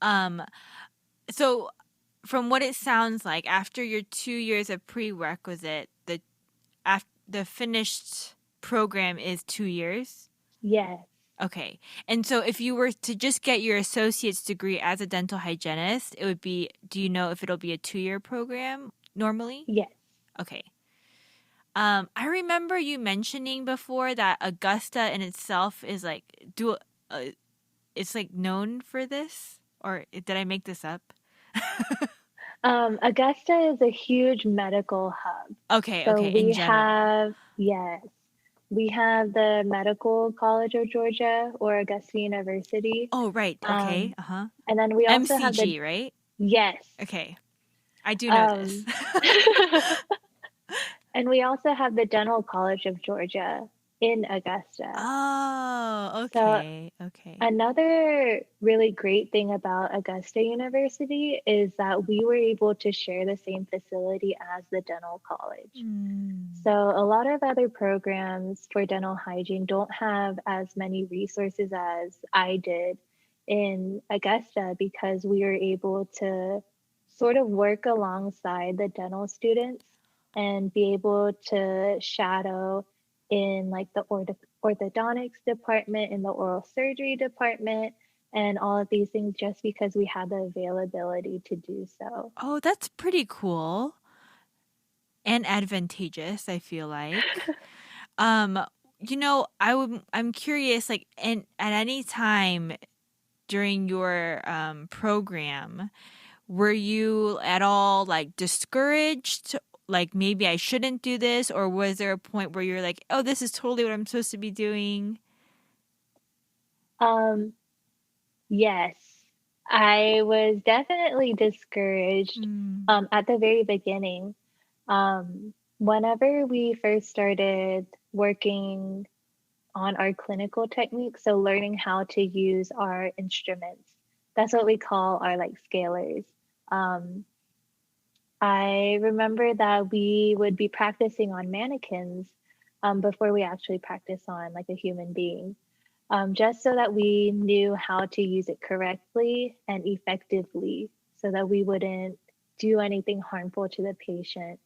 Um, so from what it sounds like, after your 2 years of prerequisite, the finished program is 2 years. Yes. Okay. And so if you were to just get your associate's degree as a dental hygienist, it would be, do you know if it'll be a 2 year program normally? Yes. Okay. I remember you mentioning before that Augusta in itself is like uh, it's like known for this, or did I make this up? Augusta is a huge medical hub. Okay, So okay, in we general. have, yes, we have the Medical College of Georgia or Augusta University. Oh, right. Okay. Um, Uh-huh. and then we also have the, MCG, right? yes. Okay. I do know this. Um, and we also have the Dental College of Georgia in Augusta. Oh, So okay. Okay. another really great thing about Augusta University is that we were able to share the same facility as the dental college. Mm, So, a lot of other programs for dental hygiene don't have as many resources as I did in Augusta because we were able to sort of work alongside the dental students and be able to shadow in like the orthodontics department, in the oral surgery department, and all of these things just because we had the availability to do so. oh, that's pretty cool and advantageous, I feel like. Um, I'm curious, like, at any time during your program, were you at all like discouraged? Like maybe I shouldn't do this, or was there a point where you're like, oh, this is totally what I'm supposed to be doing? Um, Yes, I was definitely discouraged Mm. at the very beginning. Whenever we first started working on our clinical techniques, so learning how to use our instruments, that's what we call our like scalers. Um, I remember that we would be practicing on mannequins before we actually practice on like a human being, just so that we knew how to use it correctly and effectively so that we wouldn't do anything harmful to the patient.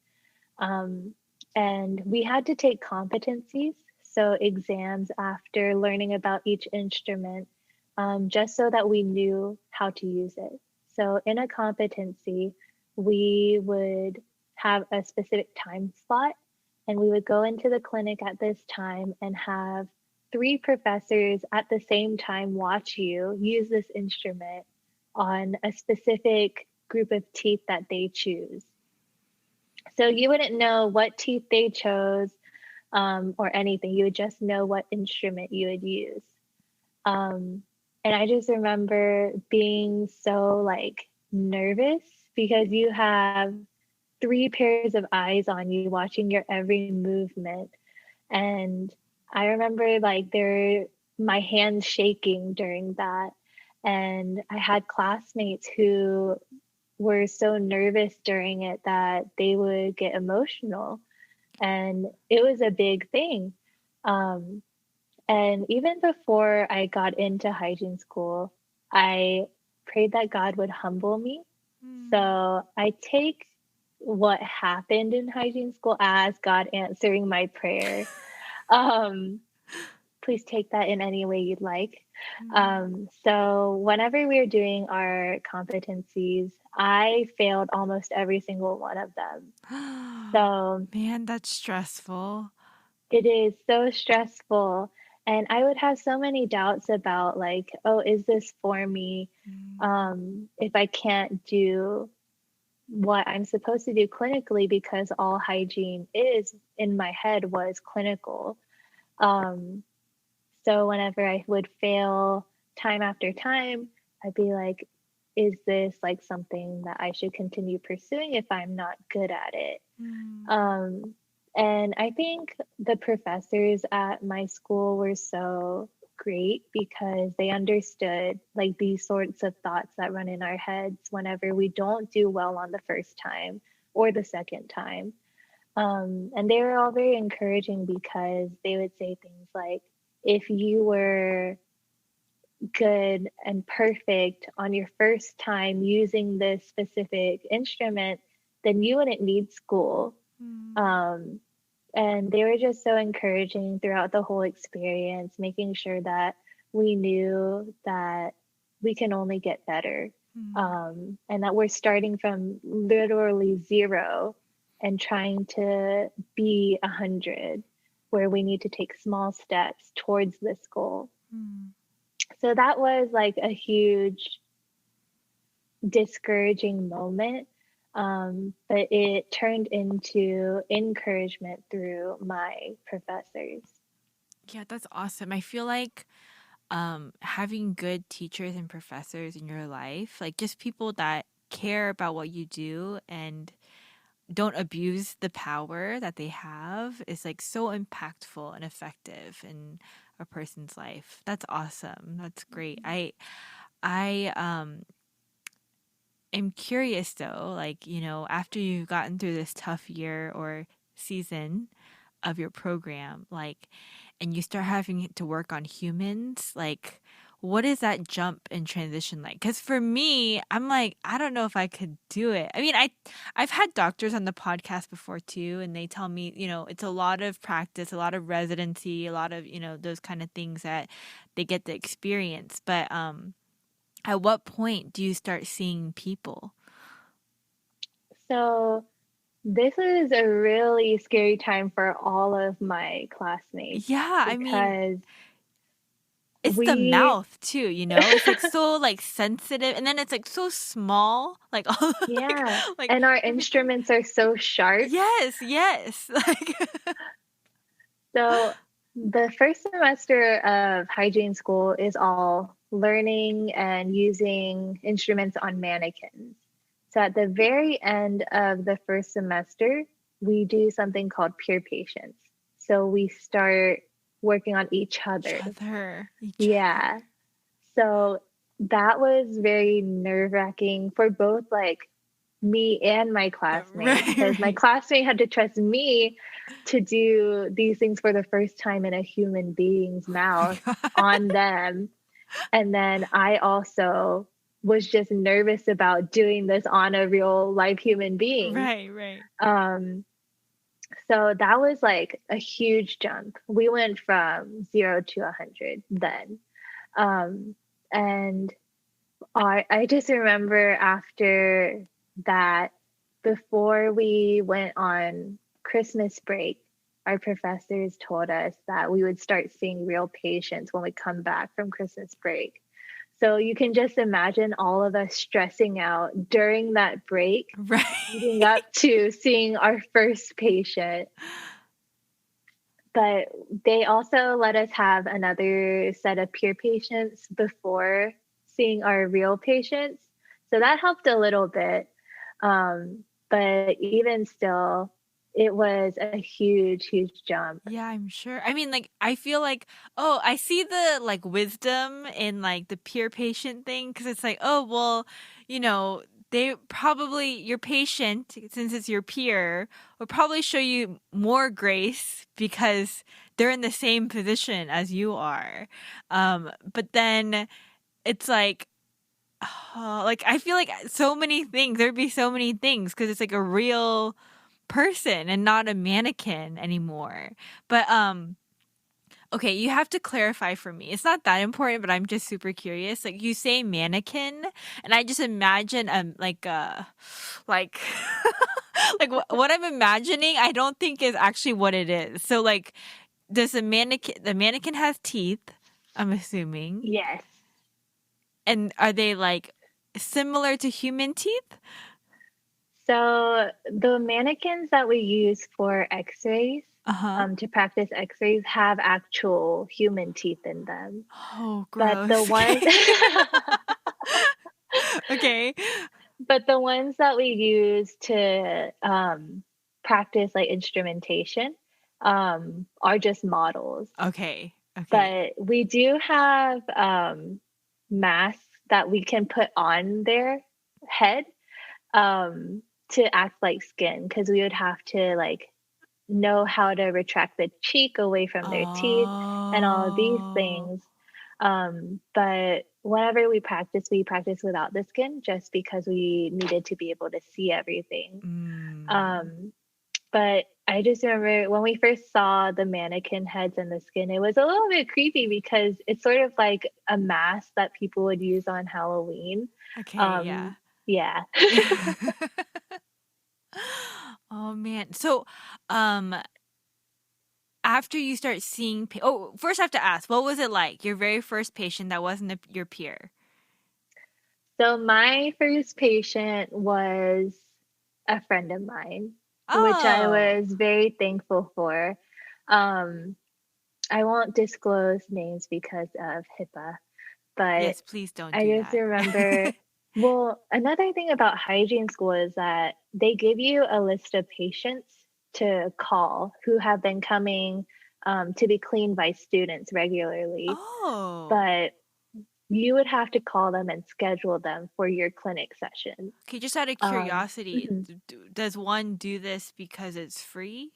Um, and we had to take competencies, so exams after learning about each instrument, just so that we knew how to use it. So, in a competency, we would have a specific time slot, and we would go into the clinic at this time and have three professors at the same time watch you use this instrument on a specific group of teeth that they choose. So you wouldn't know what teeth they chose or anything. You would just know what instrument you would use. Um, and I just remember being so like nervous because you have three pairs of eyes on you watching your every movement. And I remember like my hands shaking during that. And I had classmates who were so nervous during it that they would get emotional. And it was a big thing. Um, and even before I got into hygiene school, I prayed that God would humble me. Mm. So I take what happened in hygiene school as God answering my prayer. Um, please take that in any way you'd like. Mm. So whenever we were doing our competencies, I failed almost every single one of them. So Man, that's stressful. it is so stressful. And I would have so many doubts about, like, oh, is this for me? Mm. If I can't do what I'm supposed to do clinically, because all hygiene is in my head was clinical. Um, so whenever I would fail time after time, I'd be like, is this like something that I should continue pursuing if I'm not good at it? Mm. Um, and I think the professors at my school were so great because they understood like these sorts of thoughts that run in our heads whenever we don't do well on the first time or the second time. And they were all very encouraging because they would say things like, if you were good and perfect on your first time using this specific instrument, then you wouldn't need school. Mm. Um, and they were just so encouraging throughout the whole experience, making sure that we knew that we can only get better, Mm. and that we're starting from literally zero and trying to be 100, where we need to take small steps towards this goal. Mm. So that was like a huge discouraging moment. But it turned into encouragement through my professors. Yeah, that's awesome. I feel like having good teachers and professors in your life, like just people that care about what you do and don't abuse the power that they have, is like so impactful and effective in a person's life. That's awesome. That's great. I am curious though, like, after you've gotten through this tough year or season of your program, like, and you start having to work on humans, like, what is that jump and transition like? Because for me, I'm like, I don't know if I could do it. I mean, I've had doctors on the podcast before too, and they tell me, it's a lot of practice, a lot of residency, a lot of, those kind of things that they get to experience. But at what point do you start seeing people? So this is a really scary time for all of my classmates Yeah, I mean, because it's the we, mouth too, It's like so like sensitive, and then it's like so small, like all yeah, like and our everything. instruments are so sharp. Yes, yes. Like So the first semester of hygiene school is all learning and using instruments on mannequins. So at the very end of the first semester, we do something called peer patience. So we start working on each each other. other, each other. Yeah. So that was very nerve-wracking for both like me and my classmates, Right, because my right. classmate had to trust me to do these things for the first time in a human being's Oh my mouth God. on them. And then I also was just nervous about doing this on a real live human being. Right, right. Um, so that was like a huge jump. We went from 0 to 100 then. Um, and I just remember after that, before we went on Christmas break, our professors told us that we would start seeing real patients when we come back from Christmas break. So you can just imagine all of us stressing out during that break, leading Right. up to seeing our first patient. But they also let us have another set of peer patients before seeing our real patients. So that helped a little bit. But even still, it was a huge, huge jump. Yeah, I'm sure. I mean, like, I feel like, oh, I see the like wisdom in like the peer patient thing, because it's like, oh, well, you know, they probably, your patient, since it's your peer, will probably show you more grace because they're in the same position as you are. But then it's like, oh, like, I feel like so many things, there'd be so many things because it's like a real person and not a mannequin anymore. But Okay, you have to clarify for me. It's not that important, but I'm just super curious. Like you say mannequin, and I just imagine like like what I'm imagining. I don't think is actually what it is. So like, does the mannequin has teeth? I'm assuming, Yes. and are they like similar to human teeth? So the mannequins that we use for x-rays, Uh huh. to practice x-rays have actual human teeth in them. Oh, But the gross. ones Okay. Okay. but the ones that we use to practice like instrumentation are just models. Okay. Okay. But we do have masks that we can put on their head um, to act like skin because we would have to like know how to retract the cheek away from their teeth and all of these Oh. things. But whenever we practice without the skin just because we needed to be able to see everything. Mm. Um, but I just remember when we first saw the mannequin heads and the skin, it was a little bit creepy because it's sort of like a mask that people would use on Halloween. Okay. Yeah. Um, yeah. Oh man. So, um, after you start seeing, oh, first I have to ask, what was it like? Your very first patient that wasn't your peer. So my first patient was a friend of mine, which I Oh, was very thankful for. Um, I won't disclose names because of HIPAA, but yes. Please don't I do just that. remember. Well, another thing about hygiene school is that they give you a list of patients to call who have been coming to be cleaned by students regularly, Oh. but you would have to call them and schedule them for your clinic session. Okay. Just out of curiosity, Mhm. does one do this because it's free?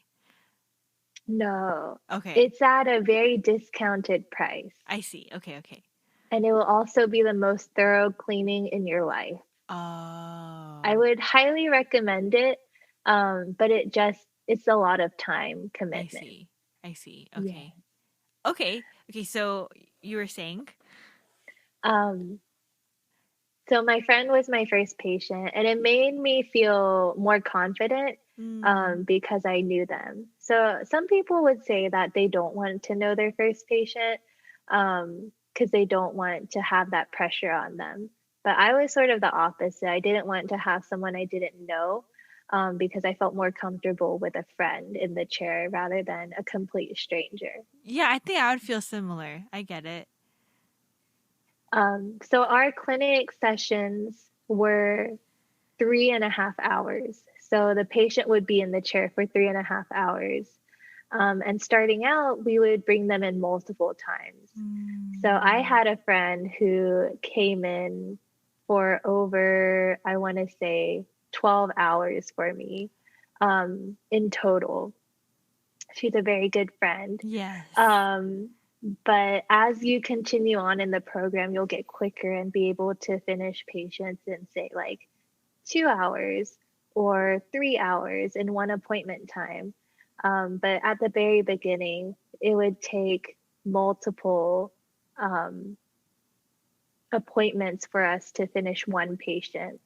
No, Okay. it's at a very discounted price, I see. Okay. Okay. and it will also be the most thorough cleaning in your life. I Oh, would highly recommend it, but it's a lot of time I commitment. see. I see. Yeah. Okay. Okay. Okay. So you were saying? Um, so my friend was my first patient, and it made me feel more confident Mm, because I knew them. So some people would say that they don't want to know their first patient because they don't want to have that pressure on them. But I was sort of the opposite. I didn't want to have someone I didn't know because I felt more comfortable with a friend in the chair rather than a complete stranger. yeah, I think I would feel similar. I get it. So our clinic sessions were 3.5 hours. So the patient would be in the chair for 3.5 hours. And starting out, we would bring them in multiple times. So I Mm, had a friend who came in for over, I want to say, 12 hours for me in total. She's a very good friend. yes. Um, but as you continue on in the program, you'll get quicker and be able to finish patients in, say, like 2 hours or 3 hours in one appointment time. But at the very beginning, it would take multiple um, appointments for us to finish one patient.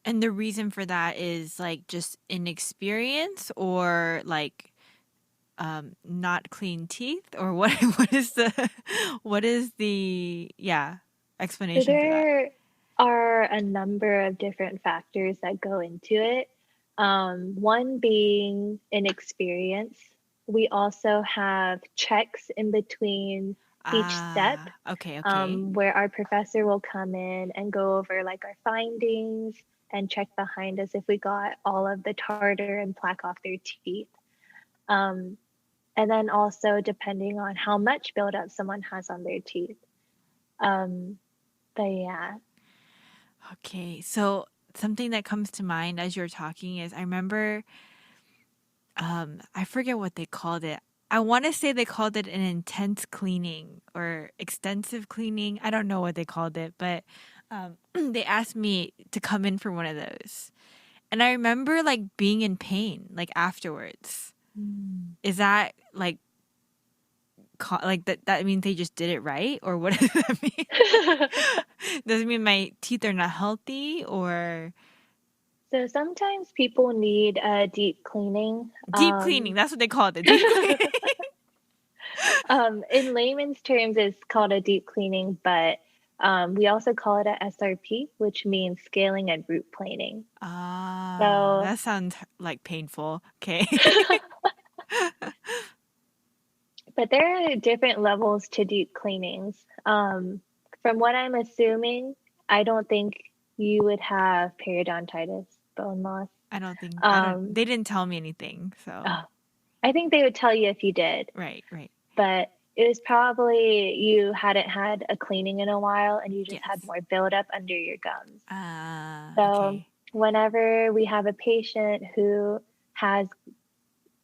And the reason for that is like just inexperience or like not clean teeth or what what is the yeah So explanation for that? there are a number of different factors that go into it. One being inexperience. We also have checks in between each step Ah, okay, okay. where our professor will come in and go over like our findings and check behind us if we got all of the tartar and plaque off their teeth. Um, and then also depending on how much buildup someone has on their teeth. Um, but yeah. Okay, so something that comes to mind as you're talking is I remember I forget what they called it. I want to say they called it an intense cleaning or extensive cleaning. I don't know what they called it, but they asked me to come in for one of those. And I remember like being in pain like afterwards. Mm. Is that like like that means they just did it right, or what does that mean? Does it mean my teeth are not healthy, or So sometimes people need a deep cleaning. deep cleaning? That's what they call it, the deep cleaning. In layman's terms, it's called a deep cleaning, but we also call it a SRP, which means scaling and root planing. Ah, So, that sounds like painful. Okay. but there are different levels to deep cleanings. From what I'm assuming, I don't think you would have periodontitis, bone loss. I don't, Um, they didn't tell me anything. So, oh, I think they would tell you if you did, right, right. but it was probably you hadn't had a cleaning in a while and you just had Yes. more buildup under your gums. Ah, So, okay. whenever we have a patient who has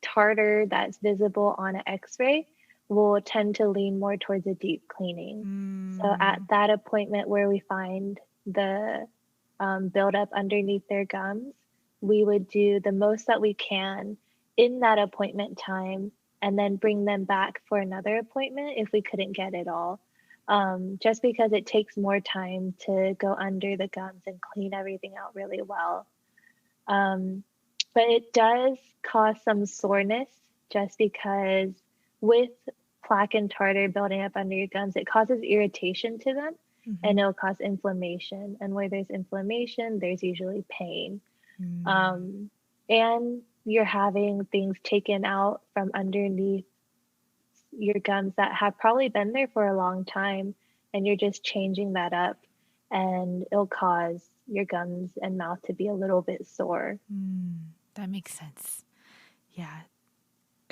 tartar that's visible on an x ray, we'll tend to lean more towards a deep cleaning. So, at Mm, that appointment where we find the buildup underneath their gums, we would do the most that we can in that appointment time and then bring them back for another appointment if we couldn't get it all. Just because it takes more time to go under the gums and clean everything out really well. Um, but it does cause some soreness just because with plaque and tartar building up under your gums, it causes irritation to them and mm-hmm. it'll cause inflammation. And where there's inflammation, there's usually pain. Mm, Um, and you're having things taken out from underneath your gums that have probably been there for a long time, and you're just changing that up, and it'll cause your gums and mouth to be a little bit sore. that makes sense. Yeah.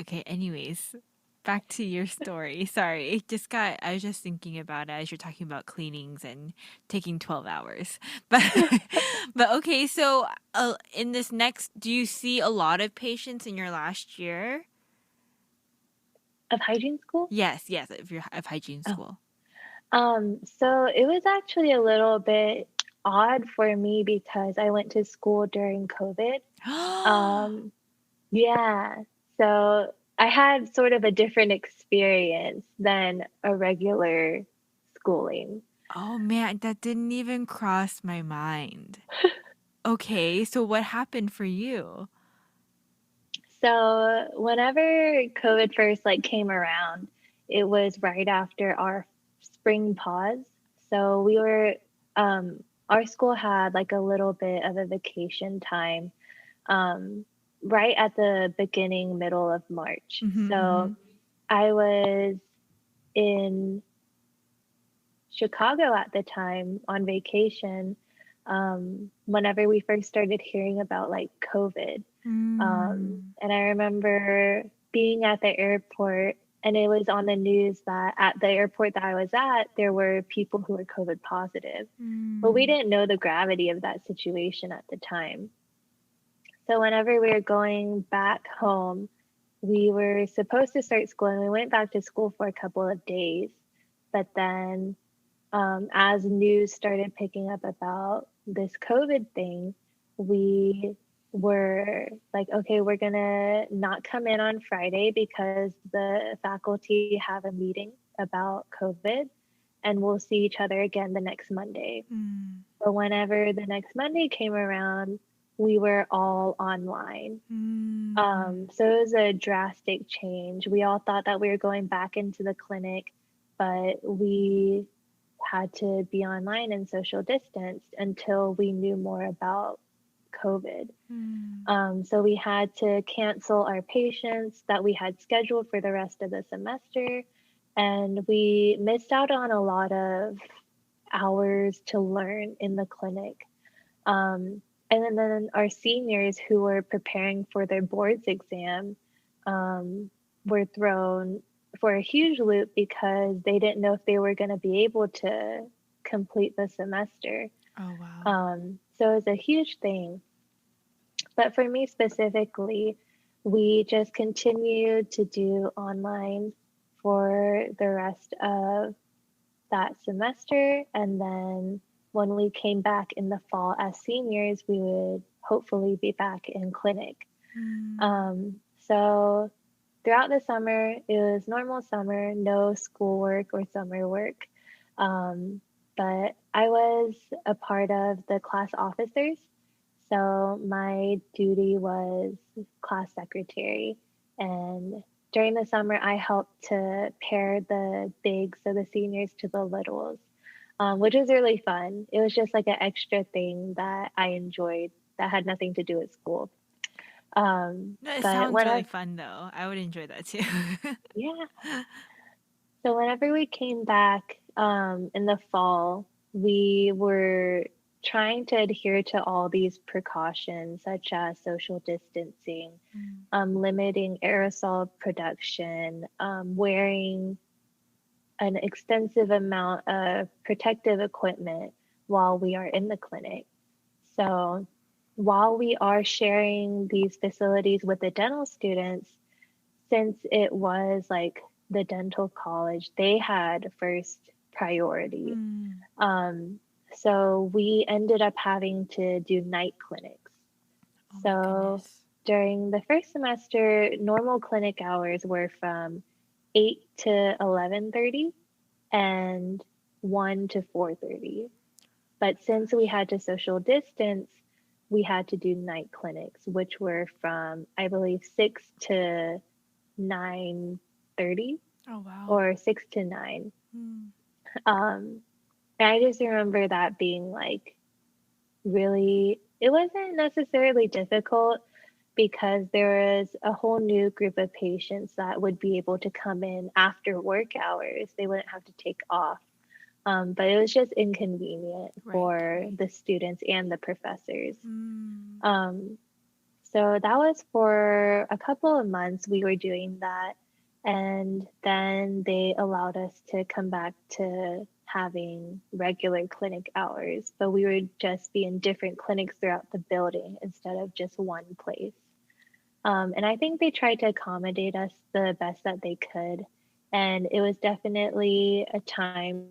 Okay. Anyways, back to your story. Sorry, I was just thinking about it as you're talking about cleanings and taking 12 hours. But, but okay. So, in this next, do you see a lot of patients in your last year? Of hygiene school? Yes, yes, if you're of hygiene Oh, school. so it was actually a little bit odd for me because I went to school during COVID. Um, yeah, so I had sort of a different experience than a regular schooling. Oh man, that didn't even cross my mind. Okay, so what happened for you? So whenever COVID first like came around, it was right after our spring pause. So we were our school had like a little bit of a vacation time um right at the beginning middle of March. Mm-hmm, mm-hmm. So I was in Chicago at the time on vacation whenever we first started hearing about like COVID. Mm. And I remember being at the airport, and it was on the news that at the airport that I was at, there were people who were COVID positive. But we Mm. didn't know the gravity of that situation at the time. So whenever we were going back home, we were supposed to start school, and we went back to school for a couple of days. But then, as news started picking up about this COVID thing, we were like, okay, we're gonna not come in on Friday because the faculty have a meeting about COVID, and we'll see each other again the next Monday. Mm. But whenever the next Monday came around, we were all online. Mm. So it was a drastic change. We all thought that we were going back into the clinic, but we had to be online and social distanced until we knew more about COVID. Mm. So we had to cancel our patients that we had scheduled for the rest of the semester, and we missed out on a lot of hours to learn in the clinic. And then our seniors who were preparing for their boards exam were thrown for a huge loop because they didn't know if they were going to be able to complete the semester. Oh wow. So it was a huge thing. But for me specifically, we just continued to do online for the rest of that semester. And then when we came back in the fall as seniors, we would hopefully be back in clinic. Mm. So throughout the summer, it was normal summer, no schoolwork or summer work. Um, but I was a part of the class officers. So my duty was class secretary. And during the summer, I helped to pair the bigs, so the seniors, to the littles, which was really fun. It was just like an extra thing that I enjoyed that had nothing to do with school. No, it But sounds when really I, fun though. I would enjoy that too. yeah, so whenever we came back in the fall, we were trying to adhere to all these precautions, such as social distancing, Mm. limiting aerosol production, wearing an extensive amount of protective equipment while we are in the clinic. So while we are sharing these facilities with the dental students, since it was like the dental college, they had first priority. Mm. Um, so we ended up having to do night clinics. Oh my So goodness. during the first semester, normal clinic hours were from 8 to 11:30 and 1 to 4:30. But since we had to social distance, we had to do night clinics, which were from, I believe, 6 to 9:30 Oh wow. or 6 to 9. Mm. Um, and I just remember that being like really, it wasn't necessarily difficult because there was a whole new group of patients that would be able to come in after work hours. They wouldn't have to take off. But it was just inconvenient Right, for right. the students and the professors. Mm. Um, so that was for a couple of months we were doing that. And then they allowed us to come back to having regular clinic hours, but we would just be in different clinics throughout the building instead of just one place. And I think they tried to accommodate us the best that they could. And it was definitely a time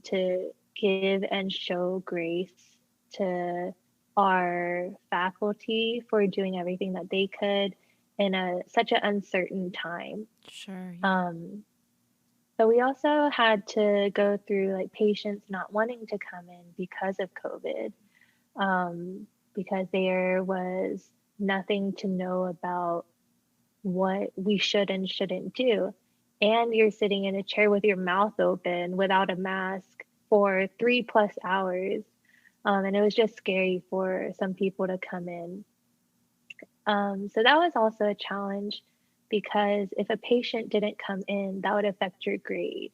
to give and show grace to our faculty for doing everything that they could in such an uncertain time. Sure, yeah. Um, but we also had to go through like patients not wanting to come in because of COVID, because there was nothing to know about what we should and shouldn't do. And you're sitting in a chair with your mouth open without a mask for 3+ hours. And it was just scary for some people to come in. So that was also a challenge because if a patient didn't come in, that would affect your grade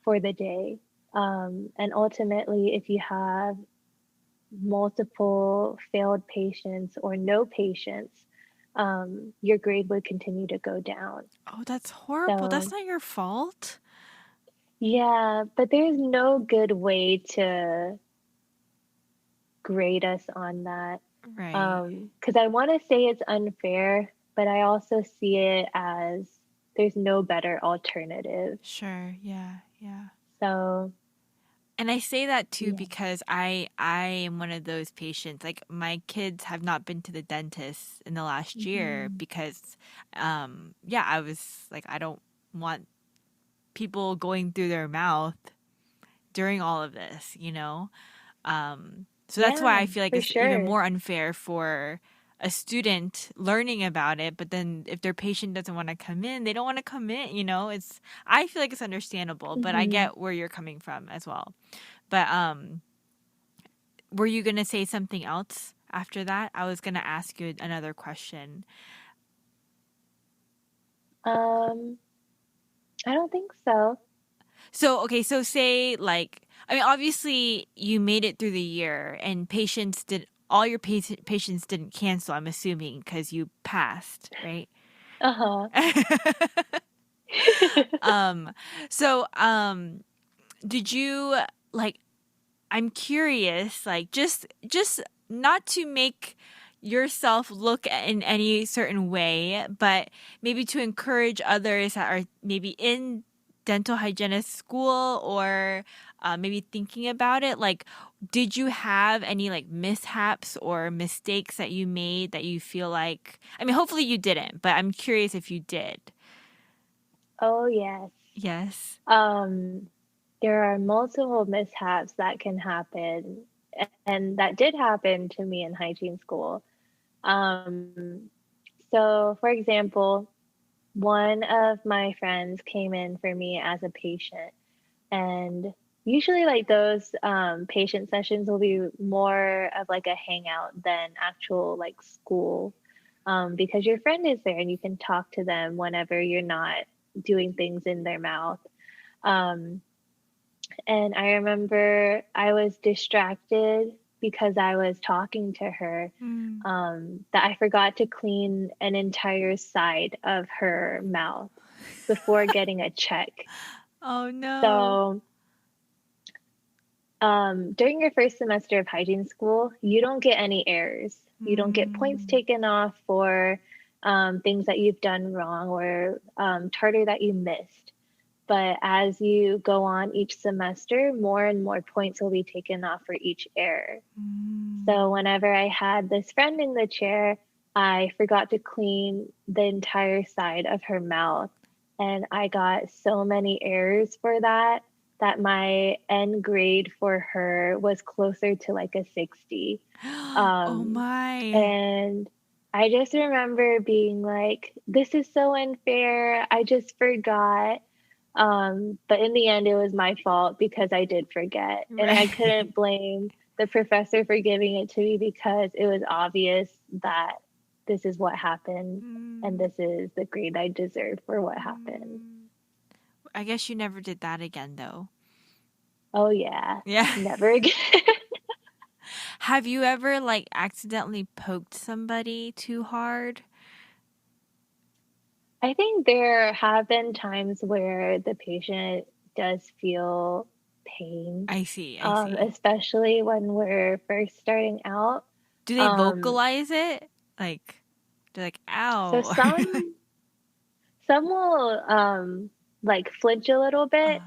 for the day. And ultimately, if you have multiple failed patients or no patients, your grade would continue to go down. Oh, that's horrible. That's So, not your fault. yeah, but there's no good way to grade us on that. Right. Because I want to say it's unfair, but I also see it as there's no better alternative. Sure, yeah, yeah. So, And I say that too yeah. because I am one of those patients. Like my kids have not been to the dentist in the last year Mhm. because yeah, I was like I don't want people going through their mouth during all of this, you know? So that's why Yeah, I feel like for it's even sure. more unfair for a student learning about it, but then if their patient doesn't want to come in, they don't want to come in, you know? It's I feel like it's understandable, but I Mhm. get where you're coming from as well. But were you going to say something else after that? I was going to ask you another question. Um, I don't think so. So, okay, so say like I mean obviously you made it through the year and patients did all your patients didn't cancel, I'm assuming because you passed, right? Uh-huh. um so did you like I'm curious like just not to make yourself look in any certain way, but maybe to encourage others that are maybe in dental hygienist school or maybe thinking about it. Like, did you have any like mishaps or mistakes that you made that you feel like, I mean, hopefully you didn't, but I'm curious if you did. Oh, yes. Yes. Um, there are multiple mishaps that can happen, and that did happen to me in hygiene school. So, for example, one of my friends came in for me as a patient, and usually, like those patient sessions will be more of like a hangout than actual like school, because your friend is there and you can talk to them whenever you're not doing things in their mouth. Um, and I remember I was distracted because I was talking to her, Mm. that I forgot to clean an entire side of her mouth before getting a check. Oh no. So, during your first semester of hygiene school, you don't get any errors. You don't get points Mm. taken off for things that you've done wrong or tartar that you missed. But as you go on each semester, more and more points will be taken off for each error. So Mm. whenever I had this friend in the chair, I forgot to clean the entire side of her mouth. And I got so many errors for that that my end grade for her was closer to like a 60. Oh Um, my. and I just remember being like, this is so unfair. I just forgot. But in the end, it was my fault because I did forget. And I Right. couldn't blame the professor for giving it to me because it was obvious that this is what happened and Mm. this is the grade I deserve for what happened. Mm. I guess you never did that again though. Oh, yeah, Yeah. never again. Have you ever like accidentally poked somebody too hard? I think there have been times where the patient does feel pain, I see. I see. especially when we're first starting out. Do they Um, vocalize it? Like, they're like, so ow. some will like flinch a little bit,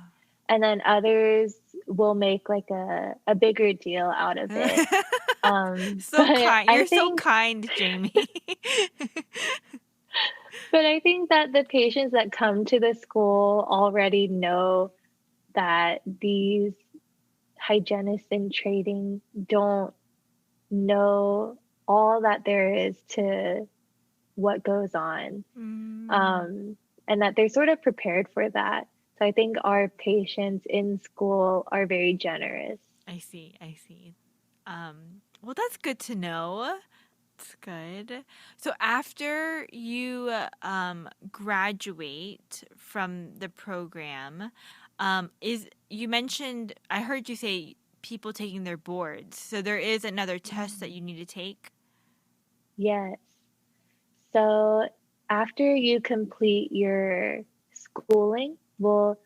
and then others will make like a bigger deal out of it. So But kind. I You're so think kind, Jamie. but I think that the patients that come to the school already know that these hygienists in training don't know all that there is to what goes on, Mm, um, and that they're sort of prepared for that. So I think our patients in school are very generous. I see. I see. Well, that's good to know. That's good. So after you graduate from the program, is you mentioned I heard you say people taking their boards. So there is another test that Mm. you need to take. Yes. So after you complete your schooling, well,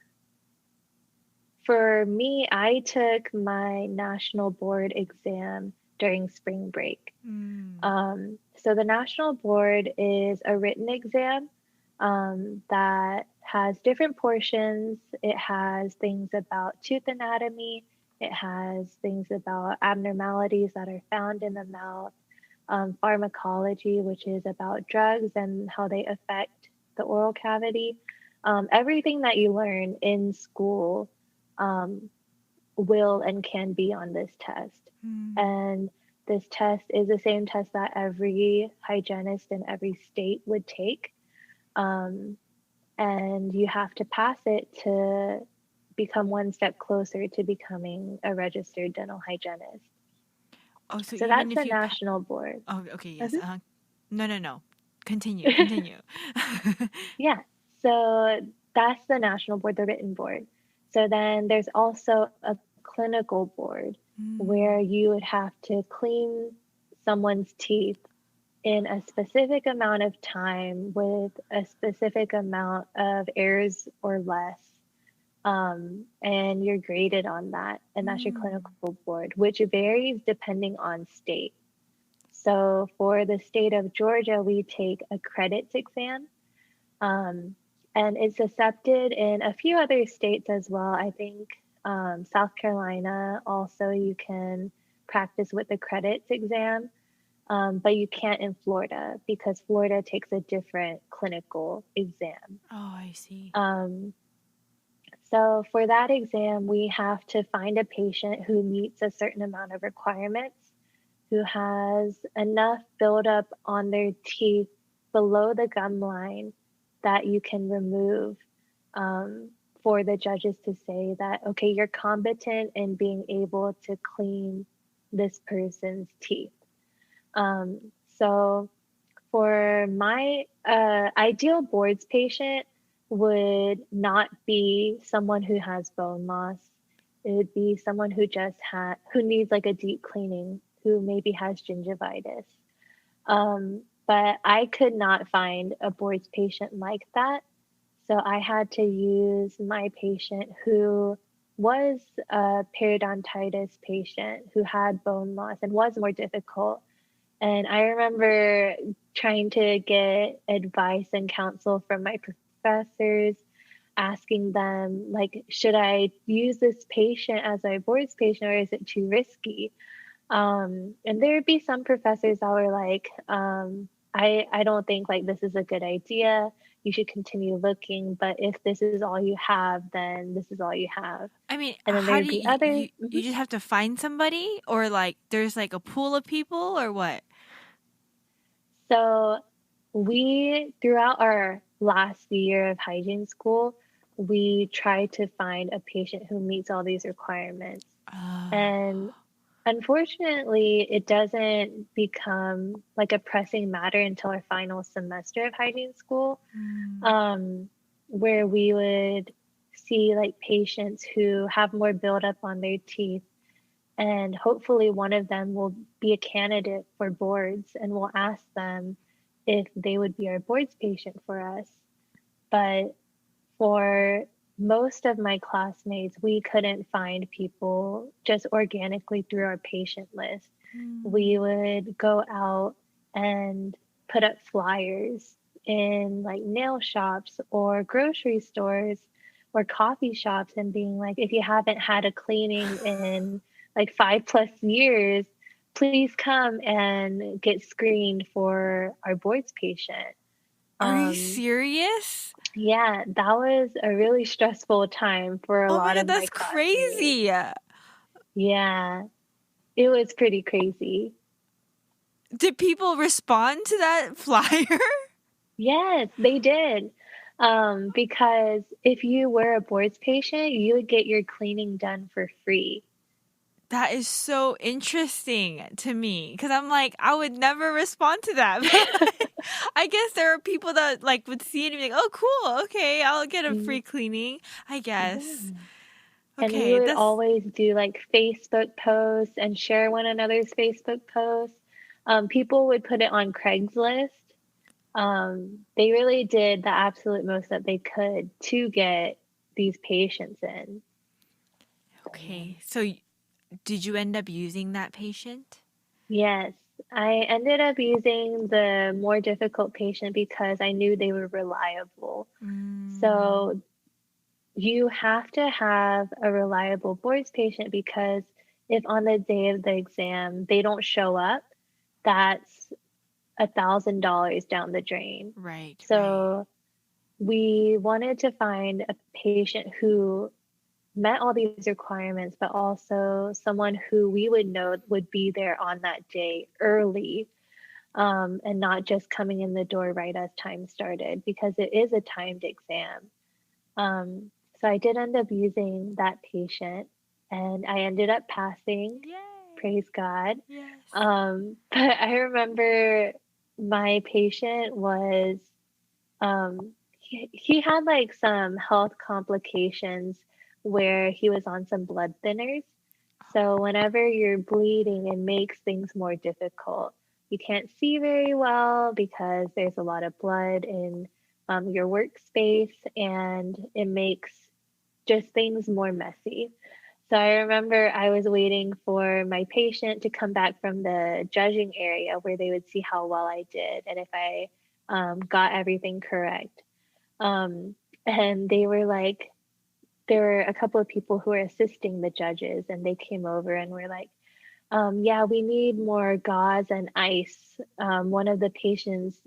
for me, I took my national board exam during spring break. Mm. So the national board is a written exam that has different portions. It has things about tooth anatomy. It has things about abnormalities that are found in the mouth, pharmacology, which is about drugs and how they affect the oral cavity. Everything that you learn in school um, will and can be on this test. Mm. And this test is the same test that every hygienist in every state would take. Um, and you have to pass it to become one step closer to becoming a registered dental hygienist. Oh, so So even that's if the you national board. oh, okay, yes. Mhm. No, no, no. Continue, continue. Yeah. So that's the national board, the written board. So then there's also a clinical board where Mm. you would have to clean someone's teeth in a specific amount of time with a specific amount of errors or less. And you're graded on that. And that's your Mm. clinical board, which varies depending on state. So for the state of Georgia, we take a credits exam. Um, and it's accepted in a few other states as well. I think South Carolina also you can practice with the credits exam. but you can't in Florida because Florida takes a different clinical exam. Oh, I see. Um, so for that exam, we have to find a patient who meets a certain amount of requirements, who has enough buildup on their teeth below the gum line that you can remove, um, for the judges to say that, okay, you're competent in being able to clean this person's teeth. So for my ideal boards patient would not be someone who has bone loss. It would be someone who just who needs like a deep cleaning, who maybe has gingivitis. But I could not find a boards patient like that. So I had to use my patient who was a periodontitis patient who had bone loss and was more difficult. And I remember trying to get advice and counsel from my professors, asking them, like, should I use this patient as my boards patient or is it too risky? And there would be some professors that were like, I don't think like this is a good idea. You should continue looking, but if this is all you have, then this is all you have. I mean, And then how there'd do be you others. you, you just have to find somebody, or like there's like a pool of people, or what? So we, throughout our last year of hygiene school, we try to find a patient who meets all these requirements. And Oh. unfortunately, it doesn't become like a pressing matter until our final semester of hygiene school, Mm. um, where we would see like patients who have more buildup on their teeth, and hopefully one of them will be a candidate for boards, and we'll ask them if they would be our boards patient for us. But for most of my classmates, we couldn't find people just organically through our patient list. We Mm. would go out and put up flyers in like nail shops or grocery stores or coffee shops and being like, if you haven't had a cleaning in like 5+ years, please come and get screened for our boards patient. Are you Um, serious? yeah, that was a really stressful time for a Oh my lot god, of my that's classmates. crazy. Yeah, it was pretty crazy. Did people respond to that flyer? Yes, they did. Because if you were a boards patient, you would get your cleaning done for free. That is so interesting to me because I'm like, I would never respond to that. But I guess there are people that like would see it and be like, oh, cool. Okay, I'll get a Mm, free cleaning, I guess. yeah. And we Okay, would that's always do like Facebook posts and share one another's Facebook posts. People would put it on Craigslist. They really did the absolute most that they could to get these patients in. So, okay. So, did you end up using that patient? yes, I ended up using the more difficult patient because I knew they were reliable. Mm, So you have to have a reliable boards patient because if on the day of the exam they don't show up, that's $1,000 down the drain. right, right. So we wanted to find a patient who met all these requirements, but also someone who we would know would be there on that day early, and not just coming in the door right as time started because it is a timed exam. So I did end up using that patient and I ended up passing, Yay. praise God. Yes. But I remember my patient was, he had like some health complications where he was on some blood thinners. So whenever you're bleeding, it makes things more difficult. You can't see very well because there's a lot of blood in your workspace, and it makes just things more messy. So I remember I was waiting for my patient to come back from the judging area where they would see how well I did and if I got everything correct. Um, and they were like, there were a couple of people who were assisting the judges, and they came over and were like, Yeah, we need more gauze and ice. One of the patients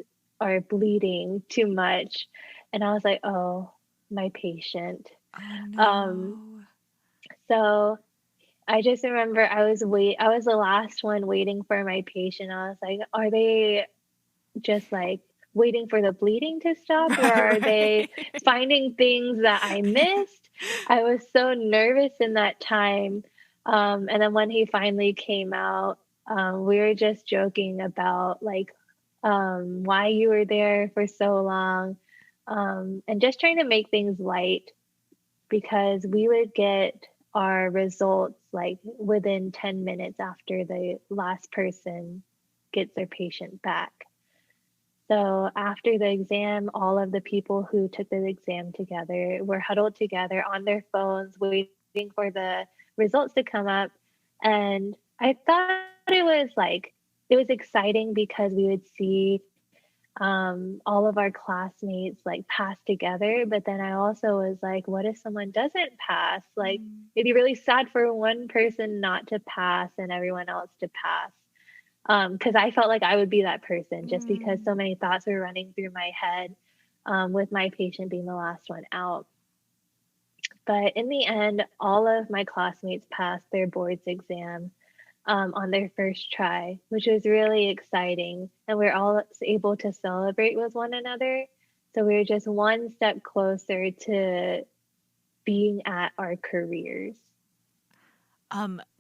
are bleeding too much. And I was like, oh, my patient. Oh Um, no. so I just remember I was the last one waiting for my patient. I was like, are they just like waiting for the bleeding to stop, or are they Right. finding things that I missed? I was so nervous in that time. And then when he finally came out, we were just joking about like why you were there for so long, and just trying to make things light because we would get our results like within 10 minutes after the last person gets their patient back. So after the exam, all of the people who took the exam together were huddled together on their phones, waiting for the results to come up. And I thought it was exciting because we would see all of our classmates like pass together. But then I also was like, what if someone doesn't pass? Like, Mm, it'd be really sad for one person not to pass and everyone else to pass. Because I felt like I would be that person just because so mm. many thoughts were running through my head, with my patient being the last one out. But in the end, all of my classmates passed their boards exam on their first try, which was really exciting. And we are all able to celebrate with one another. So we were just one step closer to being at our careers.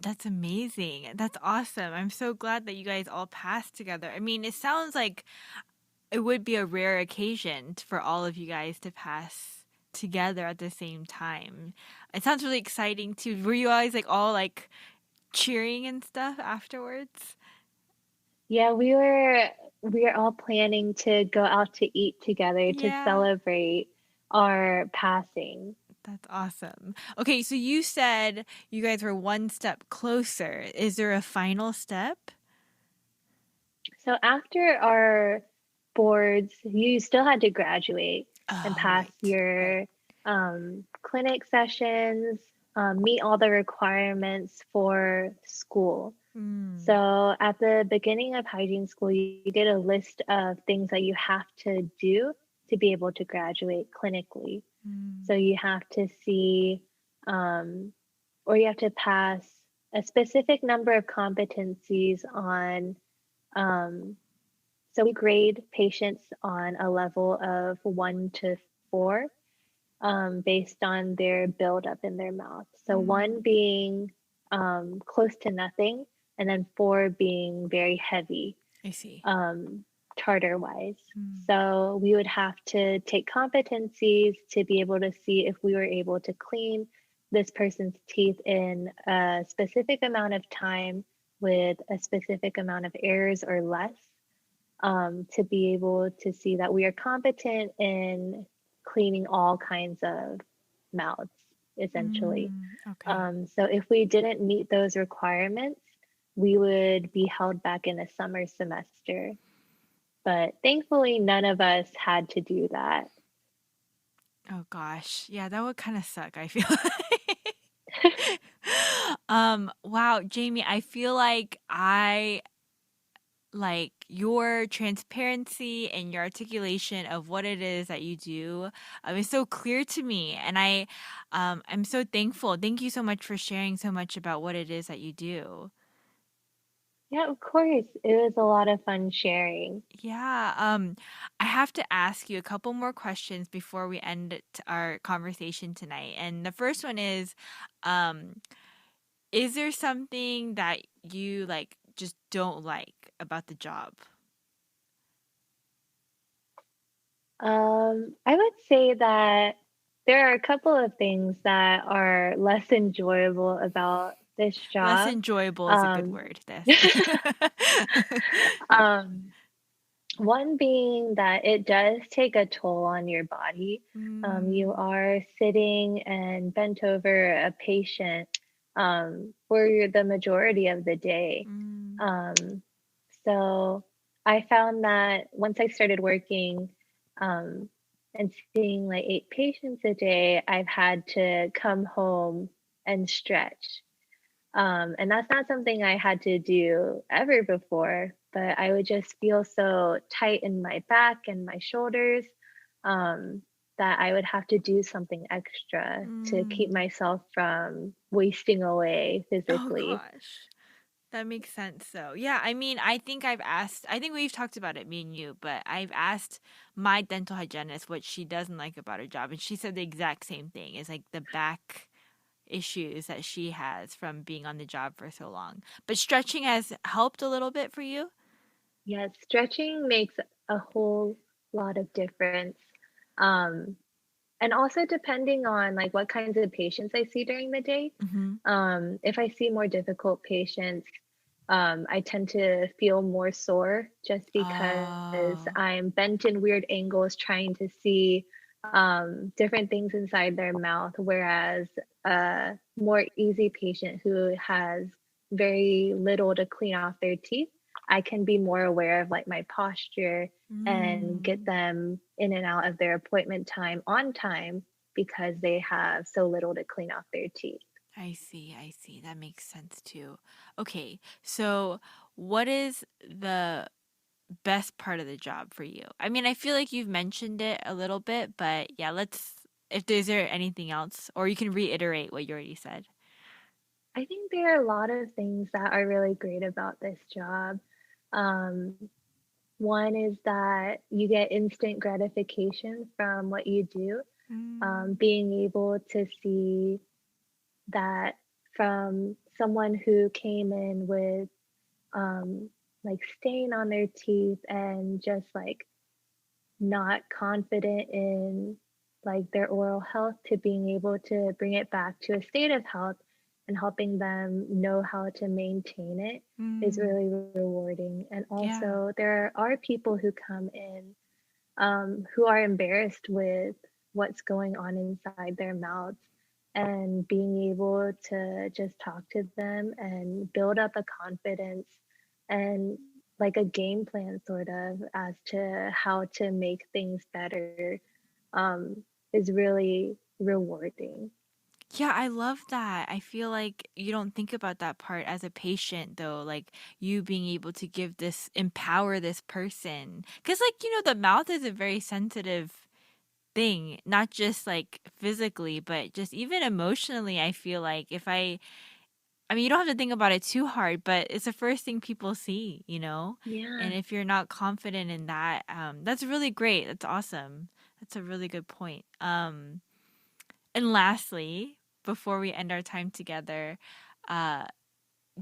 That's amazing. That's awesome. I'm so glad that you guys all passed together. I mean, it sounds like it would be a rare occasion for all of you guys to pass together at the same time. It sounds really exciting too. Were you always like all like cheering and stuff afterwards? Yeah, we were all planning to go out to eat together to Yeah, celebrate our passing. that's awesome. Okay, so you said you guys were one step closer. Is there a final step? So after our boards, you still had to graduate and Oh, pass right, right. your clinic sessions, meet all the requirements for school. Mm, So at the beginning of hygiene school, you get a list of things that you have to do to be able to graduate clinically. So mm, you have to see, um, or you have to pass a specific number of competencies on. Um, so we grade patients on a level of 1 to 4, based on their buildup in their mouth. So mm. 1 being close to nothing, and then 4 being very heavy, I see. um, tartar wise. Mm, So we would have to take competencies to be able to see if we were able to clean this person's teeth in a specific amount of time with a specific amount of errors or less, to be able to see that we are competent in cleaning all kinds of mouths, essentially. okay. So if we didn't meet those requirements, we would be held back in the summer semester. But thankfully, none of us had to do that. Oh gosh. Yeah, that would kind of suck, I feel like. Wow, Jamie, I feel like I like your transparency and your articulation of what it is that you do is so clear to me, and I'm so thankful. Thank you so much for sharing so much about what it is that you do. Yeah, of course. It was a lot of fun sharing. Yeah, I have to ask you a couple more questions before we end our conversation tonight. And the first one um, is there something that you like just don't like about the job? I would say that there are a couple of things that are less enjoyable about this Less job. enjoyable is a good Um, word, this. um, One being that it does take a toll on your body. You Mm, are sitting and bent over a patient, for the majority of the day. mm, Um, so I found that once I started working, um, and seeing like 8 patients a day, I've had to come home and stretch. And that's not something I had to do ever before, but I would just feel so tight in my back and my shoulders, um, that I would have to do something extra to keep Mm. myself from wasting away Oh physically. gosh. That makes sense though. Yeah, I mean, I think we've talked about it, me and you, but I've asked my dental hygienist what she doesn't like about her job, and she said the exact same thing. It's like the back issues that she has from being on the job for so long. But stretching has helped a little bit for you? Yes, stretching makes a whole lot of difference. Um, and also depending on like what kinds of patients I see during the day. Mm-hmm. If I see more difficult patients, I tend to feel more sore just because Oh. I'm bent in weird angles trying to see different things inside their mouth, whereas a more easy patient who has very little to clean off their teeth, I can be more aware of like my posture and get Mm. them in and out of their appointment time on time because they have so little to clean off their teeth. I see, I see. That makes sense too. Okay, so what is the best part of the job for you? I mean, I feel like you've mentioned it a little bit, but yeah, if there's there anything else, or you can reiterate what you already said. I think there are a lot of things that are really great about this job. Um, One is that you get instant gratification from what you do. Mm. Being able to see that from someone who came in with like stain on their teeth and just like not confident in like their oral health to being able to bring it back to a state of health and helping them know how to maintain it is Mm. really rewarding. And Yeah. also, there are people who come in who are embarrassed with what's going on inside their mouths. And being able to just talk to them and build up a confidence and like a game plan, sort of, as to how to make things better um, is really rewarding. Yeah, I love that. I feel like you don't think about that part as a patient, though, like you being able to empower this person. Because, like, the mouth is a very sensitive thing, not just like physically, but just even emotionally. I feel like I mean, you don't have to think about it too hard, but it's the first thing people see, you know? Yeah. And if you're not confident in that, that's really great. That's awesome. That's a really good point. And lastly, before we end our time together, uh,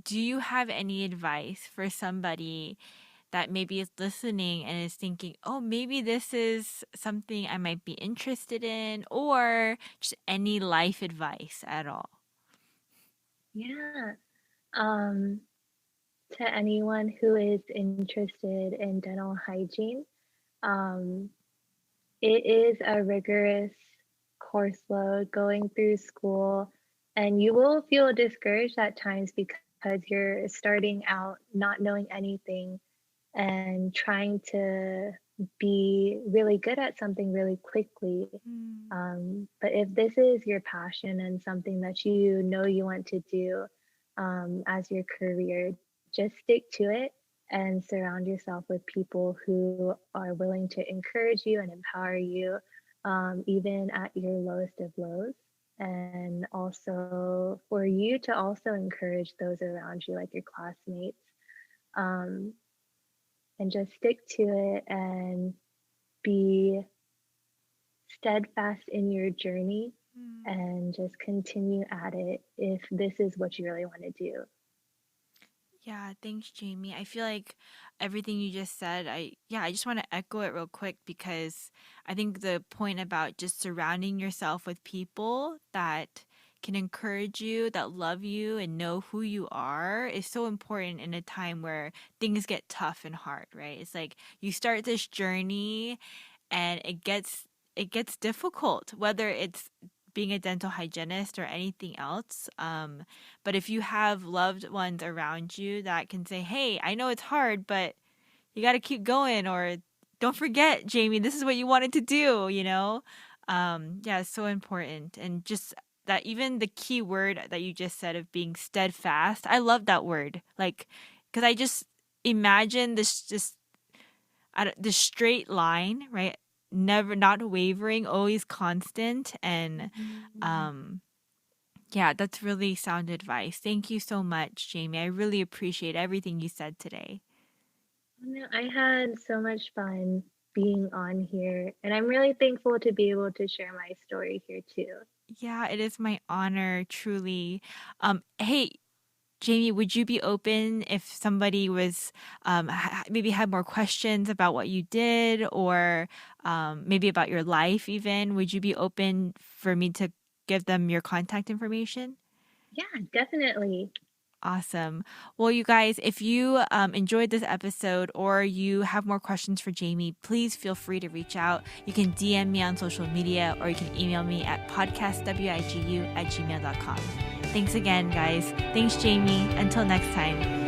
do you have any advice for somebody that maybe is listening and is thinking, oh, maybe this is something I might be interested in, or just any life advice at all? Yeah. Um, to anyone who is interested in dental hygiene, um, it is a rigorous course load going through school, and you will feel discouraged at times because you're starting out not knowing anything and trying to be really good at something really quickly. Mm. But if this is your passion and something that you know you want to do as your career, just stick to it and surround yourself with people who are willing to encourage you and empower you, even at your lowest of lows. And also for you to also encourage those around you, like your classmates, um, and just stick to it and be steadfast in your journey Mm. and just continue at it if this is what you really want to do. Yeah, thanks, Jamie. I feel like everything you just said, I just want to echo it real quick because I think the point about just surrounding yourself with people that can encourage you, that love you and know who you are is so important in a time where things get tough and hard, right? It's like you start this journey and it gets difficult, whether it's being a dental hygienist or anything else. But if you have loved ones around you that can say, "Hey, I know it's hard, but you got to keep going," or "Don't forget, Jamie, this is what you wanted to do," yeah, it's so important. And just that even the key word that you just said of being steadfast, I love that word. Like, because I just imagine this just the straight line, right? Never not wavering, always constant, and Mhm. um, yeah, that's really sound advice. Thank you so much, Jamie. I really appreciate everything you said today. No, I had so much fun being on here, and I'm really thankful to be able to share my story here too. Yeah, it is my honor, truly. Hey, Jamie, would you be open if somebody was maybe had more questions about what you did or maybe about your life even? Would you be open for me to give them your contact information? Yeah, definitely. Awesome. Well, you guys, if you enjoyed this episode or you have more questions for Jamie, please feel free to reach out. You can DM me on social media or you can email me at podcastwigu@gmail.com. Thanks again, guys. Thanks, Jamie. Until next time.